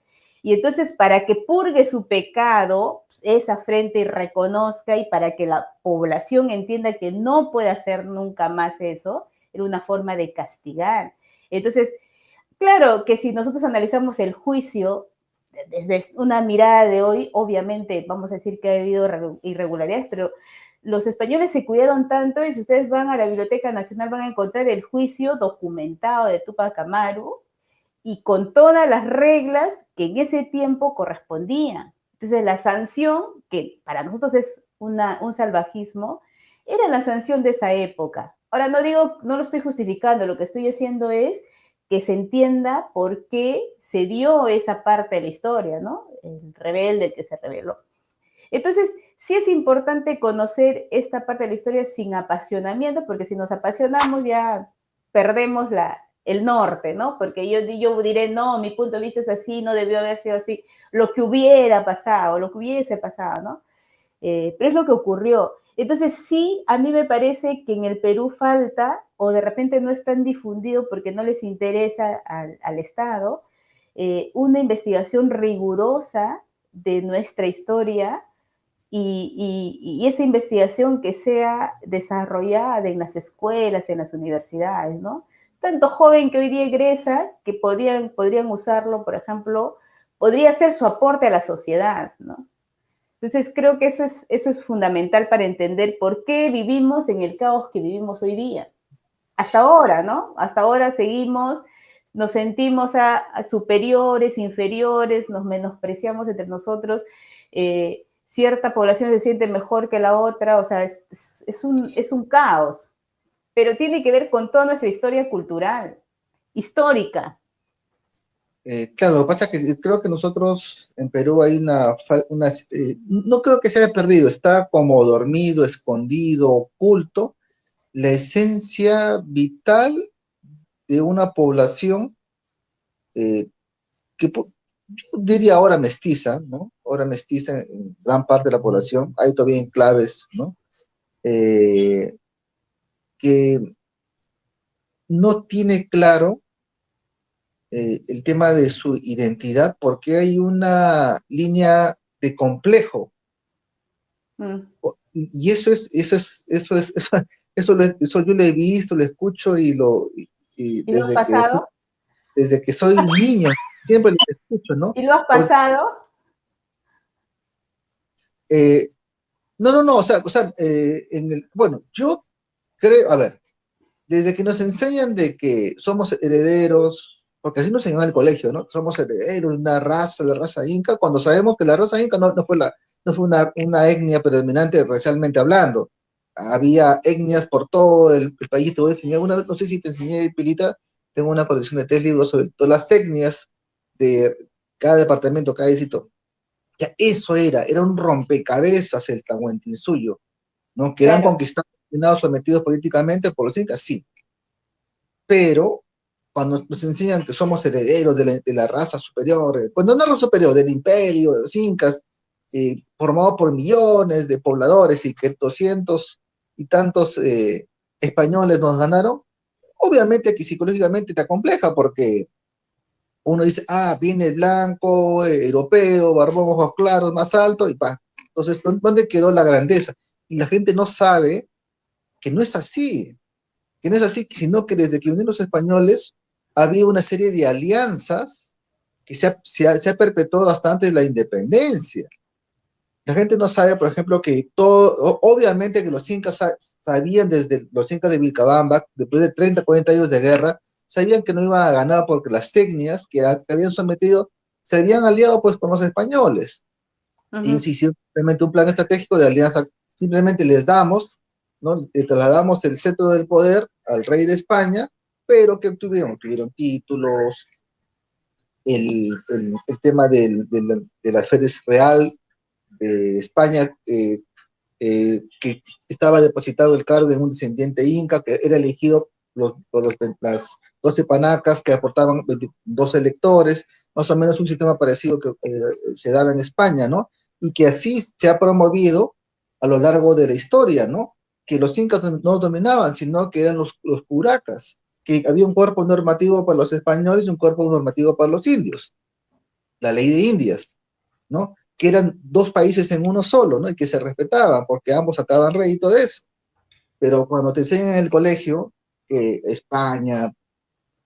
[SPEAKER 1] Y entonces, para que purgue su pecado, esa afrenta y reconozca, y para que la población entienda que no puede hacer nunca más eso, era una forma de castigar. Entonces, claro que si nosotros analizamos el juicio desde una mirada de hoy, obviamente vamos a decir que ha habido irregularidades, pero los españoles se cuidaron tanto, y si ustedes van a la Biblioteca Nacional van a encontrar el juicio documentado de Túpac Amaru y con todas las reglas que en ese tiempo correspondían. Entonces la sanción, que para nosotros es un salvajismo, era la sanción de esa época. Ahora no lo estoy justificando, lo que estoy haciendo es que se entienda por qué se dio esa parte de la historia, ¿no? El rebelde que se rebeló. Entonces, sí es importante conocer esta parte de la historia sin apasionamiento, porque si nos apasionamos ya perdemos el norte, ¿no? Porque yo diré, no, mi punto de vista es así, no debió haber sido así, lo que hubiera pasado, lo que hubiese pasado, ¿no? Pero es lo que ocurrió. Entonces, sí, a mí me parece que en el Perú falta, o de repente no es tan difundido porque no les interesa al Estado, una investigación rigurosa de nuestra historia, y esa investigación que sea desarrollada en las escuelas, en las universidades, ¿no? Tanto joven que hoy día egresa, que podrían usarlo, por ejemplo, podría ser su aporte a la sociedad, ¿no? Entonces creo que eso es fundamental para entender por qué vivimos en el caos que vivimos hoy día. Hasta ahora, ¿no? Hasta ahora seguimos, nos sentimos a superiores, inferiores, nos menospreciamos entre nosotros, cierta población se siente mejor que la otra, o sea, es un caos, pero tiene que ver con toda nuestra historia cultural, histórica.
[SPEAKER 2] Claro, lo que pasa es que creo que nosotros en Perú hay no creo que se haya perdido, está como dormido, escondido, oculto, la esencia vital de una población que yo diría ahora mestiza, ¿no? Ahora mestiza en gran parte de la población, hay todavía enclaves, ¿no? Que no tiene claro el tema de su identidad, porque hay una línea de complejo. Y eso yo lo he visto, lo escucho y
[SPEAKER 1] ¿Y lo has pasado?
[SPEAKER 2] desde que soy niño, siempre lo escucho, ¿no?
[SPEAKER 1] ¿Y lo has pasado?
[SPEAKER 2] No, o sea, bueno, yo creo, a ver, desde que nos enseñan de que somos herederos, porque así nos enseñan en el colegio, ¿no? Somos herederos de una raza, la raza inca, cuando sabemos que la raza inca no fue una etnia predominante racialmente hablando. Había etnias por todo el país. Te voy a enseñar una vez, no sé si te enseñé, Pilita, tengo una colección de 3 libros sobre todas las etnias de cada departamento, cada distrito. Ya eso era un rompecabezas el Tahuantinsuyo, ¿no? Que eran conquistados, sometidos políticamente por los incas, sí. Pero cuando nos enseñan que somos herederos de la raza superior, cuando no es la superior, del imperio, de los incas, formado por millones de pobladores y que 200 y tantos españoles nos ganaron, obviamente que psicológicamente te acompleja porque uno dice, viene el blanco, europeo, barbón, ojos claros, más alto, y pa. Entonces, ¿dónde quedó la grandeza? Y la gente no sabe que no es así, sino que desde que vinieron los españoles había una serie de alianzas que se ha perpetuado hasta antes de la independencia. La gente no sabe, por ejemplo, que obviamente que los incas sabían desde los incas de Vilcabamba, después de 30, 40 años de guerra, sabían que no iban a ganar porque las etnias que habían sometido se habían aliado pues con los españoles. Y se hicieron simplemente un plan estratégico de alianza, simplemente les damos, ¿no? Le trasladamos el cetro del poder al rey de España, pero ¿qué obtuvieron? Tuvieron títulos, el tema de la Férez Real de España, que estaba depositado el cargo en un descendiente inca, que era elegido por las 12 panacas que aportaban 12 electores, más o menos un sistema parecido que se daba en España, ¿no? Y que así se ha promovido a lo largo de la historia, ¿no? Que los incas no dominaban, sino que eran los curacas, que había un cuerpo normativo para los españoles y un cuerpo normativo para los indios, la ley de Indias, ¿no? Que eran dos países en uno solo, ¿no? Y que se respetaban, porque ambos sacaban rédito de eso. Pero cuando te enseñan en el colegio que España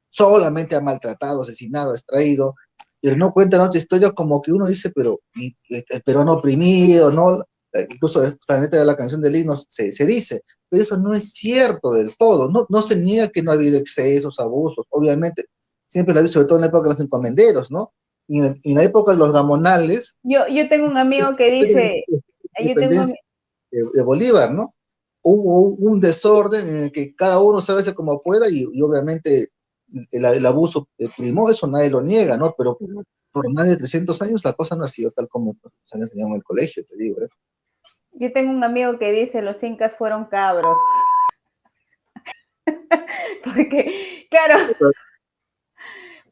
[SPEAKER 2] solamente ha maltratado, asesinado, extraído, pero no cuentan otra historia como que uno dice, pero el peruano oprimido, ¿no? Incluso justamente de la canción del himno se dice, pero eso no es cierto del todo, no se niega que no ha habido excesos, abusos, obviamente, siempre lo ha habido, sobre todo en la época de los encomenderos, ¿no? Y en la época de los gamonales,
[SPEAKER 1] Yo tengo un amigo que dice, yo tengo un,
[SPEAKER 2] independencia de Bolívar, ¿no? Hubo un desorden en el que cada uno se hace como pueda y obviamente el abuso primó, eso nadie lo niega, ¿no? Pero por más de 300 años la cosa no ha sido tal como se han enseñado en el colegio, te digo, ¿eh?
[SPEAKER 1] yo tengo un amigo que dice los incas fueron cabros. Porque, claro,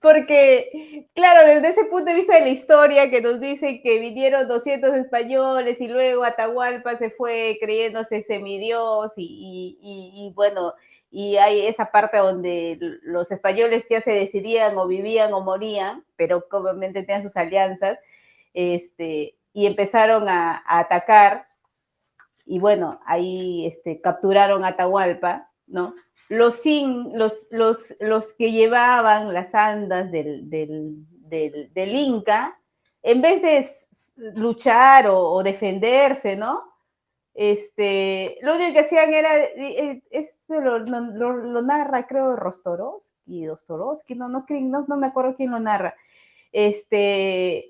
[SPEAKER 1] porque, claro, desde ese punto de vista de la historia que nos dice que vinieron 200 españoles y luego Atahualpa se fue creyéndose semidios y bueno, y hay esa parte donde los españoles ya se decidían o vivían o morían, pero obviamente tenían sus alianzas, y empezaron a atacar y bueno, ahí capturaron a Atahualpa, ¿no? Los que llevaban las andas del Inca, en vez de luchar o defenderse, ¿no? Lo único que hacían era, esto lo narra, creo, Dostorovsky, no me acuerdo quién lo narra.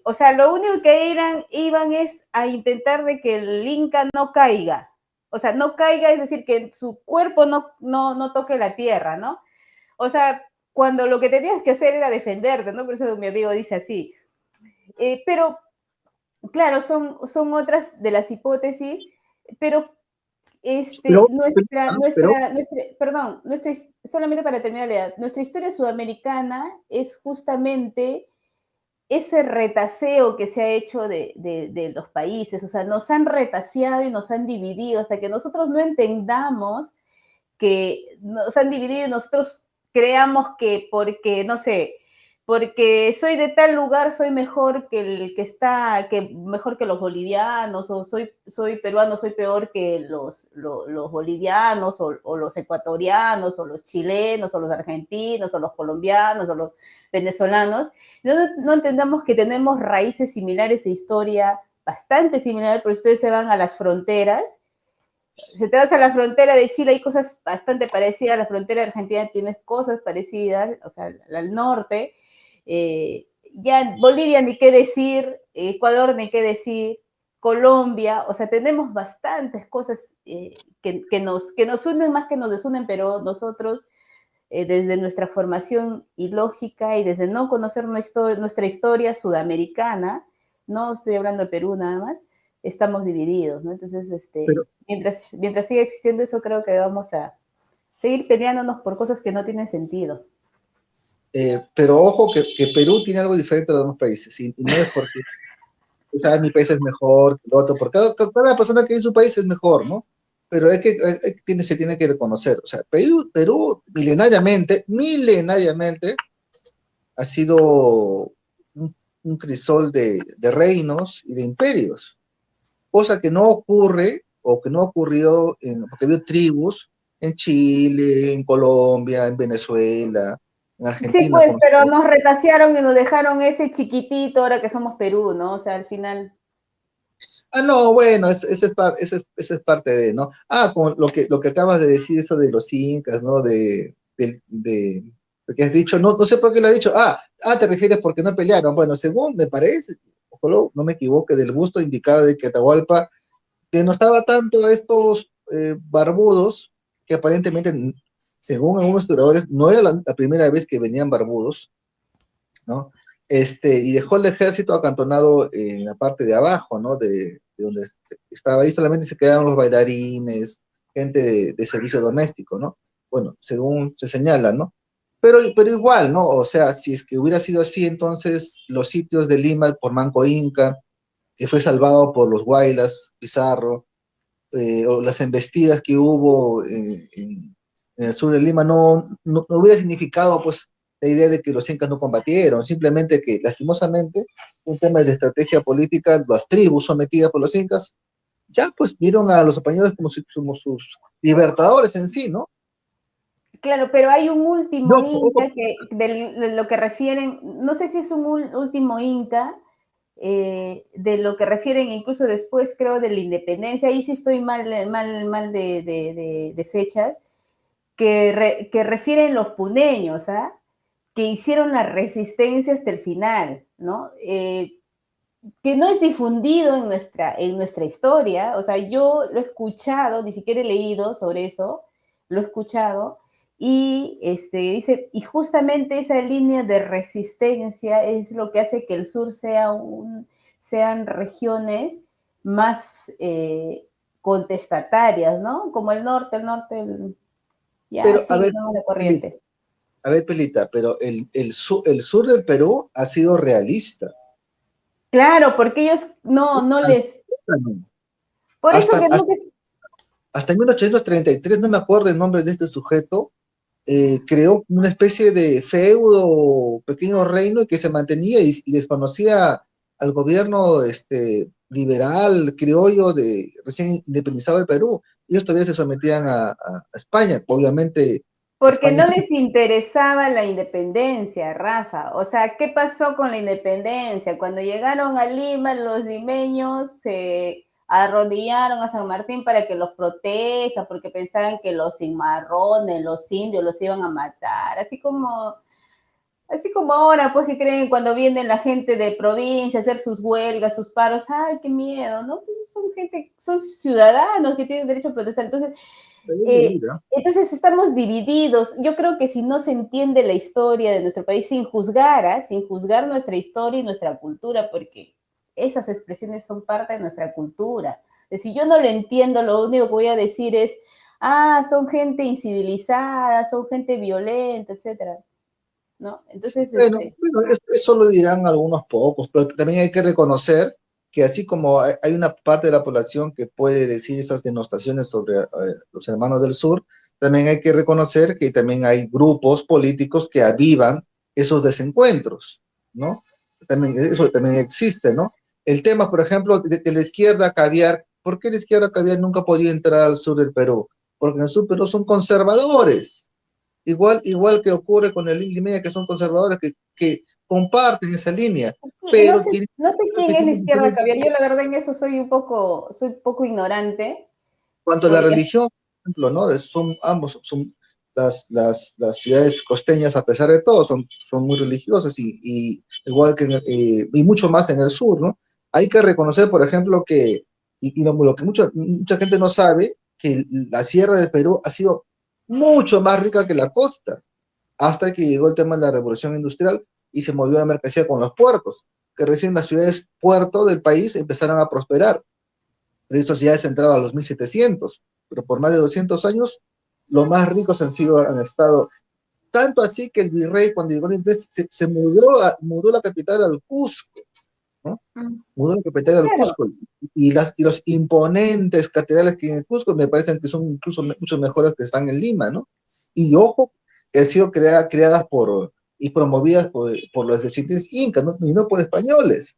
[SPEAKER 1] O sea, lo único que iban es a intentar de que el Inca no caiga. O sea, no caiga, es decir, que su cuerpo no toque la tierra, ¿no? O sea, cuando lo que tenías que hacer era defenderte, ¿no? Por eso mi amigo dice así. Pero, claro, son otras de las hipótesis, pero solamente para terminar la idea, nuestra historia sudamericana es justamente ese retaseo que se ha hecho de los países, o sea, nos han retaseado y nos han dividido hasta que nosotros no entendamos que nos han dividido y nosotros creamos que porque, no sé, porque soy de tal lugar, soy mejor que el que está, mejor que los bolivianos, o soy peruano, soy peor que los bolivianos, o los ecuatorianos, o los chilenos, o los argentinos, o los colombianos, o los venezolanos. No entendamos que tenemos raíces similares e historia bastante similar, pero ustedes se van a las fronteras. Si te vas a la frontera de Chile hay cosas bastante parecidas, la frontera de Argentina tiene cosas parecidas, o sea, al norte. Ya Bolivia ni qué decir, Ecuador ni qué decir, Colombia, o sea, tenemos bastantes cosas que nos unen más que nos desunen, pero nosotros, desde nuestra formación ilógica y desde no conocer nuestra historia sudamericana, no estoy hablando de Perú nada más, estamos divididos, ¿no? Entonces, mientras siga existiendo eso, creo que vamos a seguir peleándonos por cosas que no tienen sentido.
[SPEAKER 2] Pero ojo que Perú tiene algo diferente de los demás países, y no es porque, ¿sabes? Mi país es mejor que el otro, porque cada persona que vive en su país es mejor, ¿no? Pero se tiene que reconocer, o sea, Perú milenariamente ha sido un crisol de reinos y de imperios, cosa que no ocurre o que no ocurrió porque había tribus en Chile, en Colombia, en Venezuela, en Argentina.
[SPEAKER 1] Sí, pues, pero nos retasearon y nos dejaron ese chiquitito ahora que somos Perú, ¿no? O sea, al final.
[SPEAKER 2] Ah, no, bueno, esa es parte de, ¿no? Ah, con lo que acabas de decir, eso de los incas, ¿no? De lo que has dicho, no sé por qué lo has dicho. Te refieres porque no pelearon. Bueno, según me parece, ojalá no me equivoque, del gusto indicado de que Atahualpa denostaba tanto a estos barbudos, que aparentemente, según algunos historiadores, no era la primera vez que venían barbudos, ¿no? Y dejó el ejército acantonado en la parte de abajo, ¿no? De donde estaba ahí, solamente se quedaban los bailarines, gente de servicio doméstico, ¿no? Bueno, según se señala, ¿no? Pero igual, ¿no? O sea, si es que hubiera sido así, entonces los sitios de Lima por Manco Inca, que fue salvado por los Huaylas, Pizarro, o las embestidas que hubo en el sur de Lima no hubiera significado pues la idea de que los incas no combatieron, simplemente que lastimosamente un tema de estrategia política, las tribus sometidas por los incas, ya pues vieron a los españoles como sus libertadores en sí, ¿no?
[SPEAKER 1] Claro, pero hay un último
[SPEAKER 2] Ojo,
[SPEAKER 1] inca que de lo que refieren, no sé si es un último inca, de lo que refieren incluso después, creo, de la independencia, ahí sí estoy mal de fechas, que refieren los puneños, ¿ah? Que hicieron la resistencia hasta el final, ¿no? Que no es difundido en nuestra historia, o sea, yo lo he escuchado, ni siquiera he leído sobre eso, lo he escuchado, y dice, y justamente esa línea de resistencia es lo que hace que el sur sean regiones más contestatarias, ¿no? Como ya
[SPEAKER 2] pero
[SPEAKER 1] sigue, ¿no? La corriente.
[SPEAKER 2] a ver, Pelita, pero el sur del Perú ha sido realista.
[SPEAKER 1] Claro, porque ellos no les... Por eso
[SPEAKER 2] Hasta,
[SPEAKER 1] que no...
[SPEAKER 2] hasta 1833, no me acuerdo el nombre de este sujeto, creó una especie de feudo, pequeño reino que se mantenía y desconocía al gobierno liberal, criollo, recién independizado del Perú. Ellos todavía se sometían a España. Obviamente,
[SPEAKER 1] Porque
[SPEAKER 2] España,
[SPEAKER 1] no les interesaba la independencia, Rafa. O sea, ¿qué pasó con la independencia? Cuando llegaron a Lima, los limeños se arrodillaron a San Martín para que los proteja, porque pensaban que los cimarrones, los indios, los iban a matar. Así como ahora, pues que creen cuando viene la gente de provincia a hacer sus huelgas, sus paros, ay, qué miedo, ¿no? Pues son ciudadanos que tienen derecho a protestar. Entonces estamos divididos. Yo creo que si no se entiende la historia de nuestro país sin juzgar nuestra historia y nuestra cultura, porque esas expresiones son parte de nuestra cultura. Si yo no lo entiendo, lo único que voy a decir es, son gente incivilizada, son gente violenta, etcétera, ¿no? Entonces,
[SPEAKER 2] bueno, eso lo dirán algunos pocos, pero también hay que reconocer que así como hay una parte de la población que puede decir esas denostaciones sobre los hermanos del sur, también hay que reconocer que también hay grupos políticos que avivan esos desencuentros, ¿no? Eso también existe, ¿no? El tema, por ejemplo, de la izquierda caviar, ¿por qué la izquierda caviar nunca podía entrar al sur del Perú? Porque en el sur del Perú son conservadores. Igual que ocurre con el Lili Media, que son conservadores que comparten esa línea,
[SPEAKER 1] no
[SPEAKER 2] pero
[SPEAKER 1] sé,
[SPEAKER 2] tienen,
[SPEAKER 1] no sé quién es la
[SPEAKER 2] tienen
[SPEAKER 1] izquierda
[SPEAKER 2] diferentes.
[SPEAKER 1] caviar. Yo la verdad en eso soy poco ignorante.
[SPEAKER 2] Cuanto a la
[SPEAKER 1] Podría...
[SPEAKER 2] religión, por ejemplo, ¿no? Son las ciudades costeñas, a pesar de todo, son muy religiosas igual que y mucho más en el sur, ¿no? Hay que reconocer, por ejemplo, lo que mucha gente no sabe, que la sierra del Perú ha sido mucho más rica que la costa, hasta que llegó el tema de la revolución industrial y se movió la mercancía con los puertos, que recién las ciudades puerto del país empezaron a prosperar. Eso ya es entrado a los 1700, pero por más de 200 años, los más ricos han estado. Tanto así que el virrey, cuando llegó el inglés, se mudó la capital al Cusco, ¿no? Mudó la capital al
[SPEAKER 1] Claro,
[SPEAKER 2] Cusco. Y los imponentes catedrales que hay en el Cusco me parecen que son incluso mucho mejores que están en Lima, ¿no? Y ojo, que han sido creadas y promovidas por los descendientes incas, ¿no? Y no por españoles.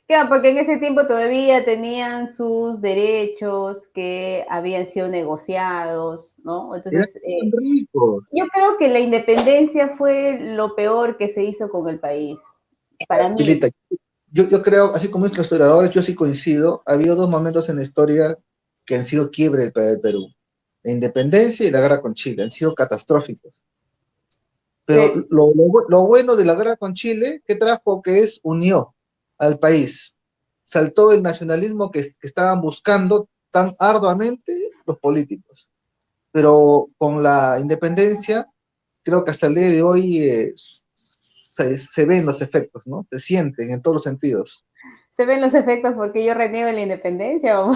[SPEAKER 1] claro, porque en ese tiempo todavía tenían sus derechos que habían sido negociados, ¿no?
[SPEAKER 2] Eran
[SPEAKER 1] Entonces,
[SPEAKER 2] ricos.
[SPEAKER 1] yo creo que la independencia fue lo peor que se hizo con el país, para mí.
[SPEAKER 2] Pilita, yo creo, así como nuestros historiadores, yo sí coincido, ha habido dos momentos en la historia que han sido quiebre del Perú. La independencia y la guerra con Chile han sido catastróficos. Pero
[SPEAKER 1] Sí.
[SPEAKER 2] lo bueno de la guerra con Chile, ¿qué trajo? Que unió al país. Saltó el nacionalismo que estaban buscando tan arduamente los políticos. Pero con la independencia, creo que hasta el día de hoy se ven los efectos, ¿no? Se sienten en todos los sentidos.
[SPEAKER 1] ¿Se ven los efectos porque yo reniego la independencia?
[SPEAKER 2] No,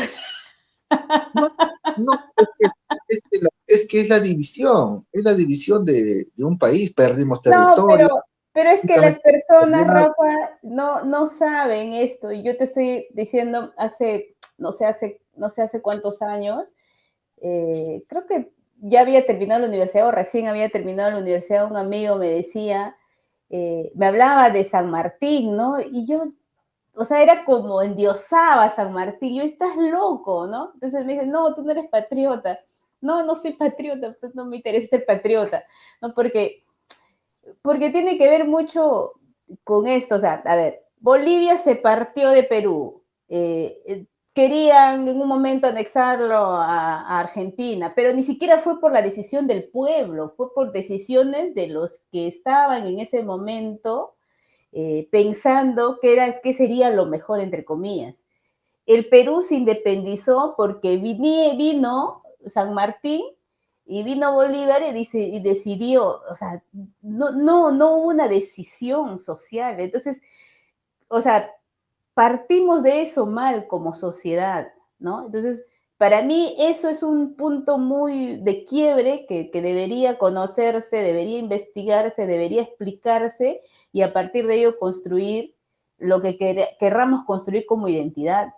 [SPEAKER 2] no, es que es la división de un país, perdimos
[SPEAKER 1] No,
[SPEAKER 2] territorio,
[SPEAKER 1] pero es que las
[SPEAKER 2] únicamente
[SPEAKER 1] personas, Rafa, no saben esto. Yo te estoy diciendo no sé, hace no sé hace cuántos años, creo que ya había terminado la universidad o recién había terminado la universidad, un amigo me decía, me hablaba de San Martín, ¿no? Y yo, o sea, era como endiosaba a San Martín, yo, estás loco, ¿no? Entonces me dice, no, tú no eres patriota. No, no soy patriota, pues no me interesa ser patriota, ¿no? Porque tiene que ver mucho con esto, o sea, a ver, Bolivia se partió de Perú, querían en un momento anexarlo a Argentina, pero ni siquiera fue por la decisión del pueblo, fue por decisiones de los que estaban en ese momento pensando qué sería lo mejor, entre comillas. El Perú se independizó porque vino San Martín y vino Bolívar y decidió, o sea, no hubo una decisión social. Entonces, o sea, partimos de eso mal como sociedad, ¿no? Entonces, para mí eso es un punto muy de quiebre que debería conocerse, debería investigarse, debería explicarse y a partir de ello construir lo que querramos construir como identidad.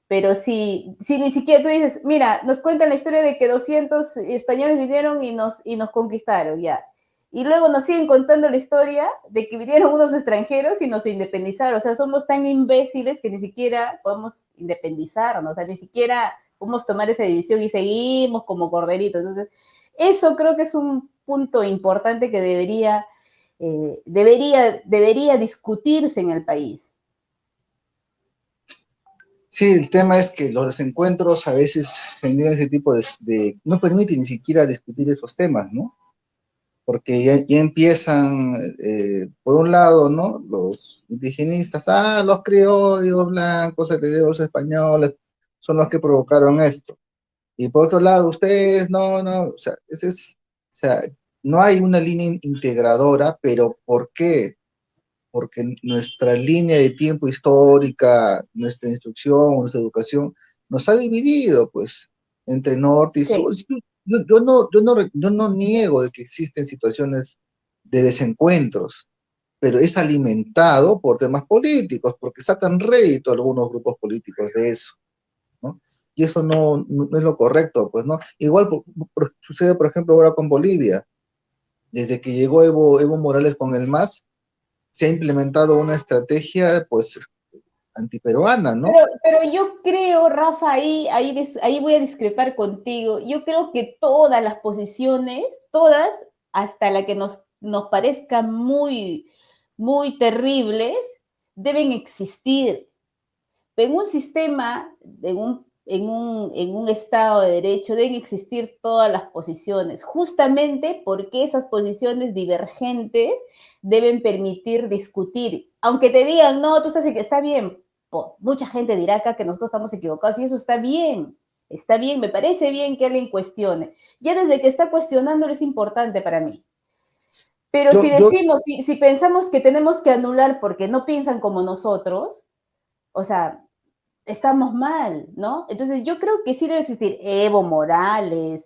[SPEAKER 1] Pero si ni siquiera tú dices, mira, nos cuentan la historia de que 200 españoles vinieron y nos conquistaron, ya. Y luego nos siguen contando la historia de que vinieron unos extranjeros y nos independizaron. O sea, somos tan imbéciles que ni siquiera podemos independizarnos, o sea, ni siquiera podemos tomar esa decisión y seguimos como corderitos. Entonces, eso creo que es un punto importante que debería discutirse en el país.
[SPEAKER 2] Sí, el tema es que los desencuentros a veces generan ese tipo no permiten ni siquiera discutir esos temas, ¿no? Porque ya empiezan, por un lado, ¿no? Los indigenistas, los criollos blancos, herederos españoles, son los que provocaron esto. Y por otro lado, ustedes, no, o sea, o sea, no hay una línea integradora, pero ¿por qué? Porque nuestra línea de tiempo histórica, nuestra instrucción, nuestra educación, nos ha dividido, pues, entre norte y
[SPEAKER 1] Sí.
[SPEAKER 2] sur. Yo no niego de que existen situaciones de desencuentros, pero es alimentado por temas políticos, porque sacan rédito algunos grupos políticos de eso, ¿no? Y eso no es lo correcto, pues, ¿no? Igual sucede, por ejemplo, ahora con Bolivia. Desde que llegó Evo Morales con el MAS, se ha implementado una estrategia, pues, antiperuana, ¿no?
[SPEAKER 1] Pero yo creo, Rafa, ahí voy a discrepar contigo. Yo creo que todas las posiciones, todas, hasta la que nos parezcan muy terribles, deben existir. En un sistema, en un Estado de Derecho, deben existir todas las posiciones, justamente porque esas posiciones divergentes deben permitir discutir. Aunque te digan, no, tú está bien, mucha gente dirá acá que nosotros estamos equivocados y eso está bien, me parece bien que alguien cuestione. Ya desde que está cuestionándolo es importante para mí. Pero
[SPEAKER 2] Yo,
[SPEAKER 1] si
[SPEAKER 2] yo,
[SPEAKER 1] decimos, si pensamos que tenemos que anular porque no piensan como nosotros, o sea, estamos mal, ¿no? Entonces yo creo que sí debe existir Evo Morales,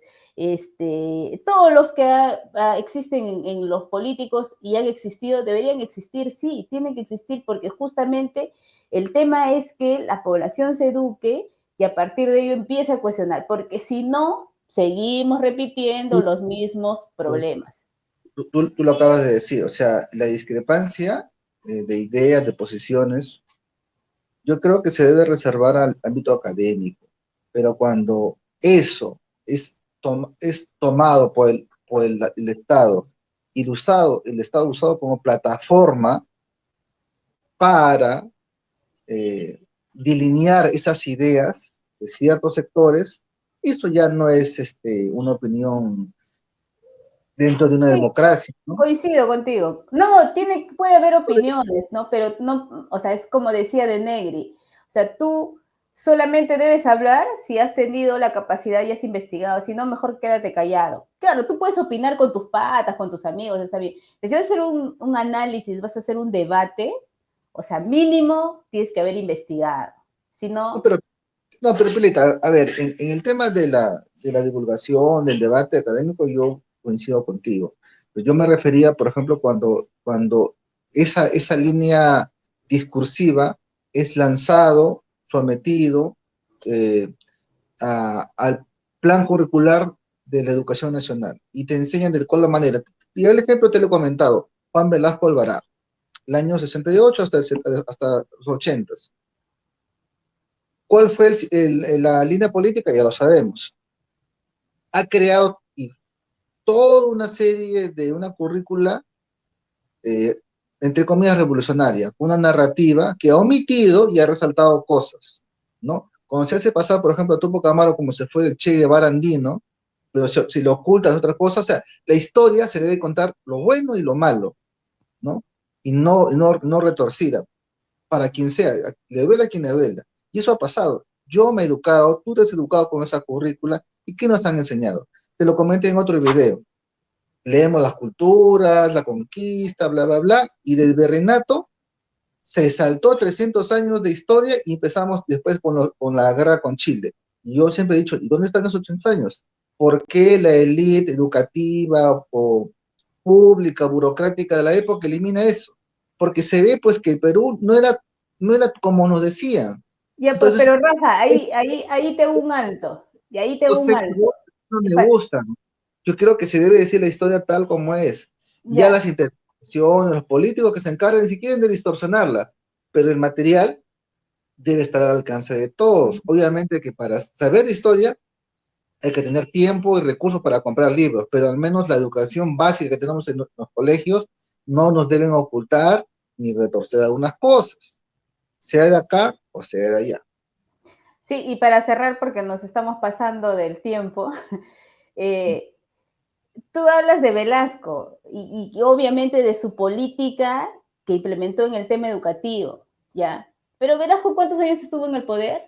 [SPEAKER 1] todos los que existen en los políticos y han existido, deberían existir, sí, tienen que existir porque justamente el tema es que la población se eduque y a partir de ello empiece a cuestionar, porque si no, seguimos repitiendo los mismos problemas.
[SPEAKER 2] tú lo acabas de decir, o sea, la discrepancia de ideas, de posiciones, yo creo que se debe reservar al ámbito académico, pero cuando eso es tomado el Estado y el Estado usado como plataforma para delinear esas ideas de ciertos sectores, eso ya no es una opinión dentro de una
[SPEAKER 1] Sí,
[SPEAKER 2] democracia, ¿no?
[SPEAKER 1] coincido contigo. No, puede haber opiniones, ¿no? Pero no, o sea, es como decía de Negri. O sea, tú solamente debes hablar si has tenido la capacidad y has investigado. Si no, mejor quédate callado. Claro, tú puedes opinar con tus patas, con tus amigos, está bien. Si vas a hacer un análisis, vas a hacer un debate, o sea, mínimo tienes que haber investigado. Si
[SPEAKER 2] No,
[SPEAKER 1] no,
[SPEAKER 2] pero, no, pero Pilita, a ver, en el tema de la divulgación, del debate académico, yo coincido contigo. Pero yo me refería, por ejemplo, cuando esa línea discursiva es lanzado, sometido, eh, al plan curricular de la educación nacional y te enseñan de cuál manera. Y el ejemplo te lo he comentado, Juan Velasco Alvarado, el año 68 hasta los 80. ¿Cuál fue la línea política? Ya lo sabemos. Ha creado toda una serie de una currícula, eh, entre comillas, revolucionaria, una narrativa que ha omitido y ha resaltado cosas, ¿no? Cuando se hace pasar, por ejemplo, a Tupac Amaru como se fue el Che Guevara andino, pero si lo ocultas otras cosas, o sea, la historia se debe contar lo bueno y lo malo, ¿no? Y no retorcida, para quien sea, le duela a quien le duela. Y eso ha pasado. Yo me he educado, tú te has educado con esa currícula, ¿y qué nos han enseñado? Te lo comenté en otro video. Leemos las culturas, la conquista, bla, bla, bla, y del virreinato se saltó 300 años de historia y empezamos después con la guerra con Chile. Y yo siempre he dicho, ¿y dónde están esos 80 años? ¿Por qué la élite educativa o pública, burocrática de la época elimina eso? Porque se ve pues que el Perú no era como nos decían.
[SPEAKER 1] Ya, pues,
[SPEAKER 2] Entonces,
[SPEAKER 1] pero Rafa, ahí te hago un alto. Y ahí te hago un alto.
[SPEAKER 2] no me gustan. Yo creo que se debe decir la historia tal como es. Ya
[SPEAKER 1] Ya,
[SPEAKER 2] las interpretaciones, los políticos que se encargan, si quieren, de distorsionarla, pero el material debe estar al alcance de todos. Obviamente que para saber de historia hay que tener tiempo y recursos para comprar libros, pero al menos la educación básica que tenemos en los colegios no nos deben ocultar ni retorcer algunas cosas, sea de acá o sea de allá.
[SPEAKER 1] sí, y para cerrar, porque nos estamos pasando del tiempo, eh, tú hablas de Velasco y obviamente de su política que implementó en el tema educativo, ¿ya? Pero Velasco, ¿cuántos años estuvo en el poder?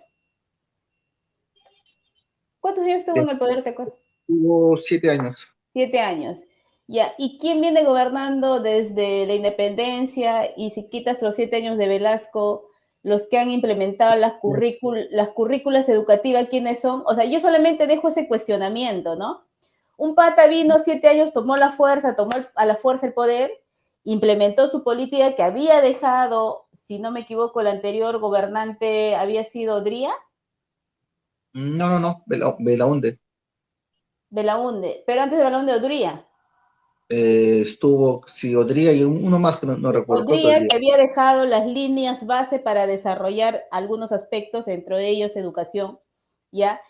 [SPEAKER 1] ¿Cuántos años estuvo en el poder, te acuerdas?
[SPEAKER 2] Hubo 7 años.
[SPEAKER 1] 7 años. Ya, ¿y quién viene gobernando desde la independencia? Y si quitas los 7 años de Velasco, los que han implementado las currículas educativas, ¿quiénes son? O sea, yo solamente dejo ese cuestionamiento, ¿no? Un pata vino 7 años, tomó la fuerza, tomó a la fuerza el poder, implementó su política que había dejado, si no me equivoco, el anterior gobernante había sido Dría,
[SPEAKER 2] No, Belaunde.
[SPEAKER 1] Belaunde, pero antes de Belaunde, Odría.
[SPEAKER 2] Estuvo, sí, Odría y uno más que no recuerdo. Creo que
[SPEAKER 1] Odría,
[SPEAKER 2] Odría.
[SPEAKER 1] que había dejado las líneas base para desarrollar algunos aspectos, entre ellos educación, ¿ya?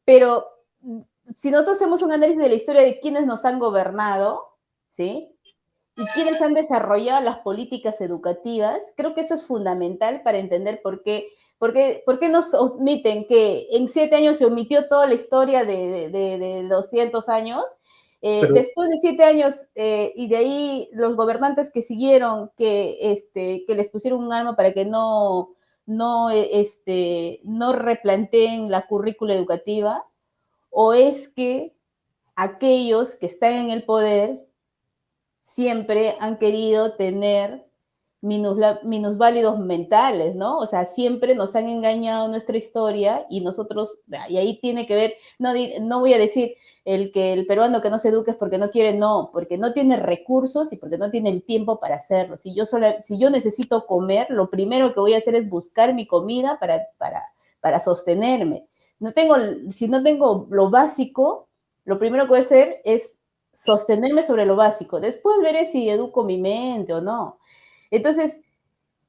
[SPEAKER 1] Pero si nosotros hacemos un análisis de la historia de quiénes nos han gobernado, ¿sí? Y quiénes han desarrollado las políticas educativas, creo que eso es fundamental para entender por qué nos omiten que en 7 años se omitió toda la historia de 200 años.
[SPEAKER 2] Pero,
[SPEAKER 1] Después de 7 años y de ahí los gobernantes que siguieron, que les pusieron un arma para que no replanteen la currícula educativa, o es que aquellos que están en el poder siempre han querido tener minusválidos mentales, ¿no? O sea, siempre nos han engañado nuestra historia y nosotros, y ahí tiene que ver, no voy a decir el peruano que no se eduque es porque no quiere, no, porque no tiene recursos y porque no tiene el tiempo para hacerlo. Si yo necesito comer, lo primero que voy a hacer es buscar mi comida para sostenerme. Si no tengo lo básico, lo primero que voy a hacer es sostenerme sobre lo básico. Después veré si educo mi mente o no. Entonces,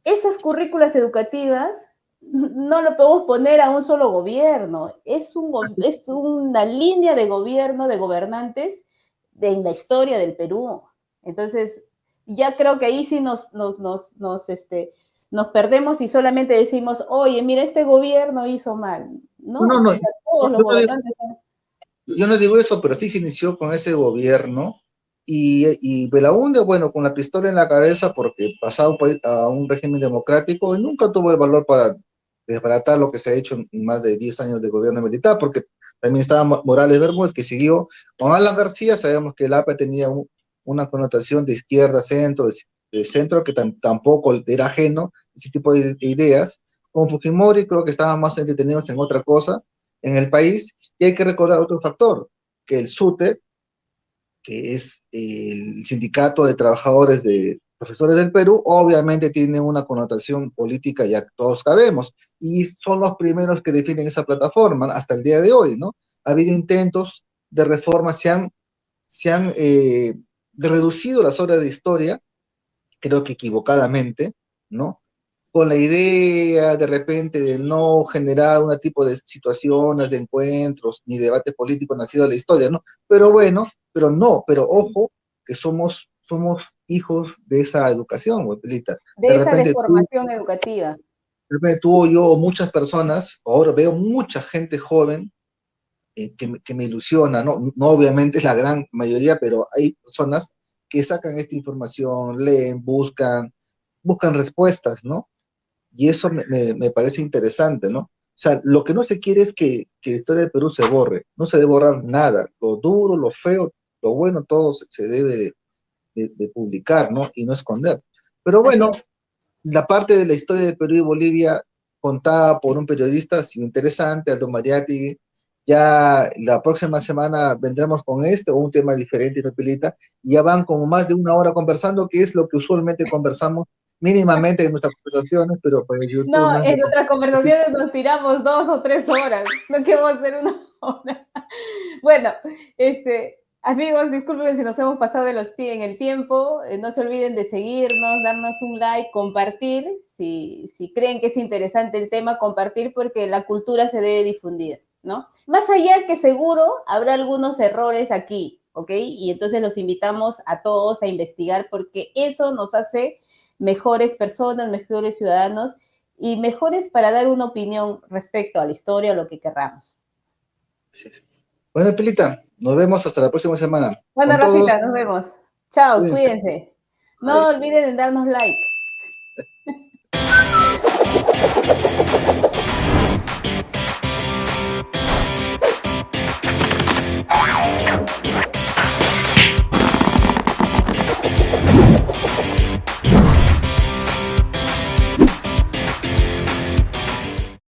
[SPEAKER 1] esas currículas educativas no lo podemos poner a un solo gobierno. Es una línea de gobierno, de gobernantes en la historia del Perú. Entonces, ya creo que ahí sí nos perdemos y solamente decimos, oye, mira, este gobierno hizo mal. No,
[SPEAKER 2] no,
[SPEAKER 1] o sea, todos los gobernantes.
[SPEAKER 2] yo no digo eso, pero sí se inició con ese gobierno y Belaúnde, bueno, con la pistola en la cabeza porque pasaba a un régimen democrático y nunca tuvo el valor para desbaratar lo que se ha hecho en más de 10 años de gobierno militar, porque también estaba Morales Bermúdez, que siguió con Alan García. Sabemos que el APA tenía una connotación de izquierda, centro, de centro, que tampoco era ajeno a ese tipo de ideas. Con Fujimori creo que estaban más entretenidos en otra cosa en el país, y hay que recordar otro factor, que el SUTE, que es el Sindicato de Trabajadores profesores del Perú, obviamente tienen una connotación política, ya todos sabemos, y son los primeros que definen esa plataforma hasta el día de hoy, ¿no? Ha habido intentos de reforma, se han reducido las horas de historia, creo que equivocadamente, ¿no? Con la idea de repente de no generar un tipo de situaciones, de encuentros, ni debate político nacido de la historia, ¿no? Pero bueno, pero ojo, que somos hijos de esa educación, Huepelita.
[SPEAKER 1] De esa deformación educativa.
[SPEAKER 2] De repente tú o yo, o muchas personas, ahora veo mucha gente joven que me ilusiona, ¿no? No obviamente es la gran mayoría, pero hay personas que sacan esta información, leen, buscan respuestas, ¿no? Y eso me parece interesante, ¿no? O sea, lo que no se quiere es que la historia del Perú se borre, no se debe borrar nada, lo duro, lo feo, lo bueno, todo se debe de publicar, ¿no? Y no esconder. Pero
[SPEAKER 1] Así
[SPEAKER 2] bueno,
[SPEAKER 1] es.
[SPEAKER 2] la parte de la historia de Perú y Bolivia contada por un periodista ha sido interesante, Aldo Mariatti. Ya la próxima semana vendremos con este o un tema diferente, ¿no, Pilita? Y ya van como más de una hora conversando, que es lo que usualmente conversamos mínimamente en nuestras conversaciones, pero pues YouTube
[SPEAKER 1] No,
[SPEAKER 2] no es
[SPEAKER 1] en otras conversaciones nos tiramos 2 o 3 horas. No queremos hacer una hora. Bueno, amigos, disculpen si nos hemos pasado en el tiempo. No se olviden de seguirnos, darnos un like, compartir. Si creen que es interesante el tema, compartir porque la cultura se debe difundir, ¿no? Más allá que seguro habrá algunos errores aquí, ¿ok? Y entonces los invitamos a todos a investigar porque eso nos hace mejores personas, mejores ciudadanos y mejores para dar una opinión respecto a la historia o lo que querramos.
[SPEAKER 2] Sí. Bueno, Pilita, nos vemos hasta la próxima semana.
[SPEAKER 1] Bueno,
[SPEAKER 2] Con todos,
[SPEAKER 1] Rafita, nos vemos. Chao,
[SPEAKER 2] cuídense.
[SPEAKER 1] cuídense. No
[SPEAKER 2] Bye.
[SPEAKER 1] olviden en darnos like.